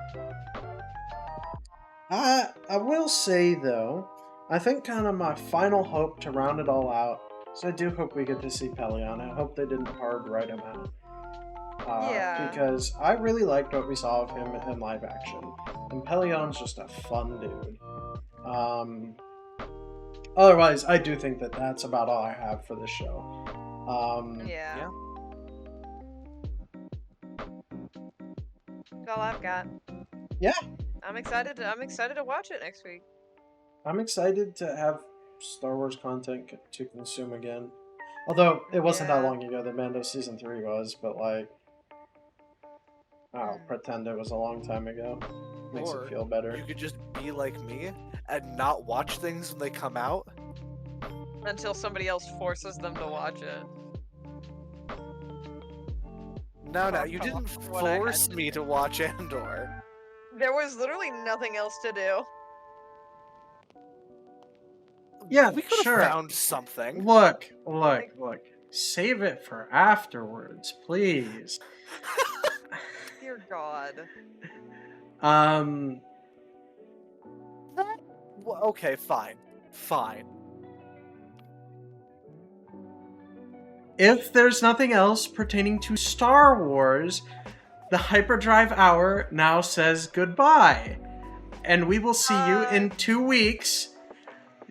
I will say though, I think kind of my final hope to round it all out. So I do hope we get to see Pelion. I hope they didn't hard write him out. Yeah. Because I really liked what we saw of him in live action. And Pelion's just a fun dude. Otherwise, I do think that that's about all I have for this show. Yeah. That's all I've got. Yeah. I'm excited to watch it next week. I'm excited to have Star Wars content to consume again. Although, it wasn't that Yeah. long ago that Mando Season 3 was, but like... I'll pretend it was a long time ago. Makes Or it feel better. You could just be like me and not watch things when they come out. Until somebody else forces them to watch it. No, you didn't What I had force to me to watch Andor. There was literally nothing else to do. Yeah, We could have sure. found something. Look. Save it for afterwards, please. Dear God. Well, okay, fine. If there's nothing else pertaining to Star Wars, the Hyperdrive Hour now says goodbye. And we will see you in 2 weeks.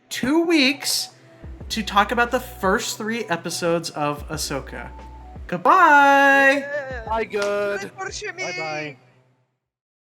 2 weeks to talk about the first 3 episodes of Ahsoka. Goodbye! Yeah. Bye, good. Worship me. Bye-bye.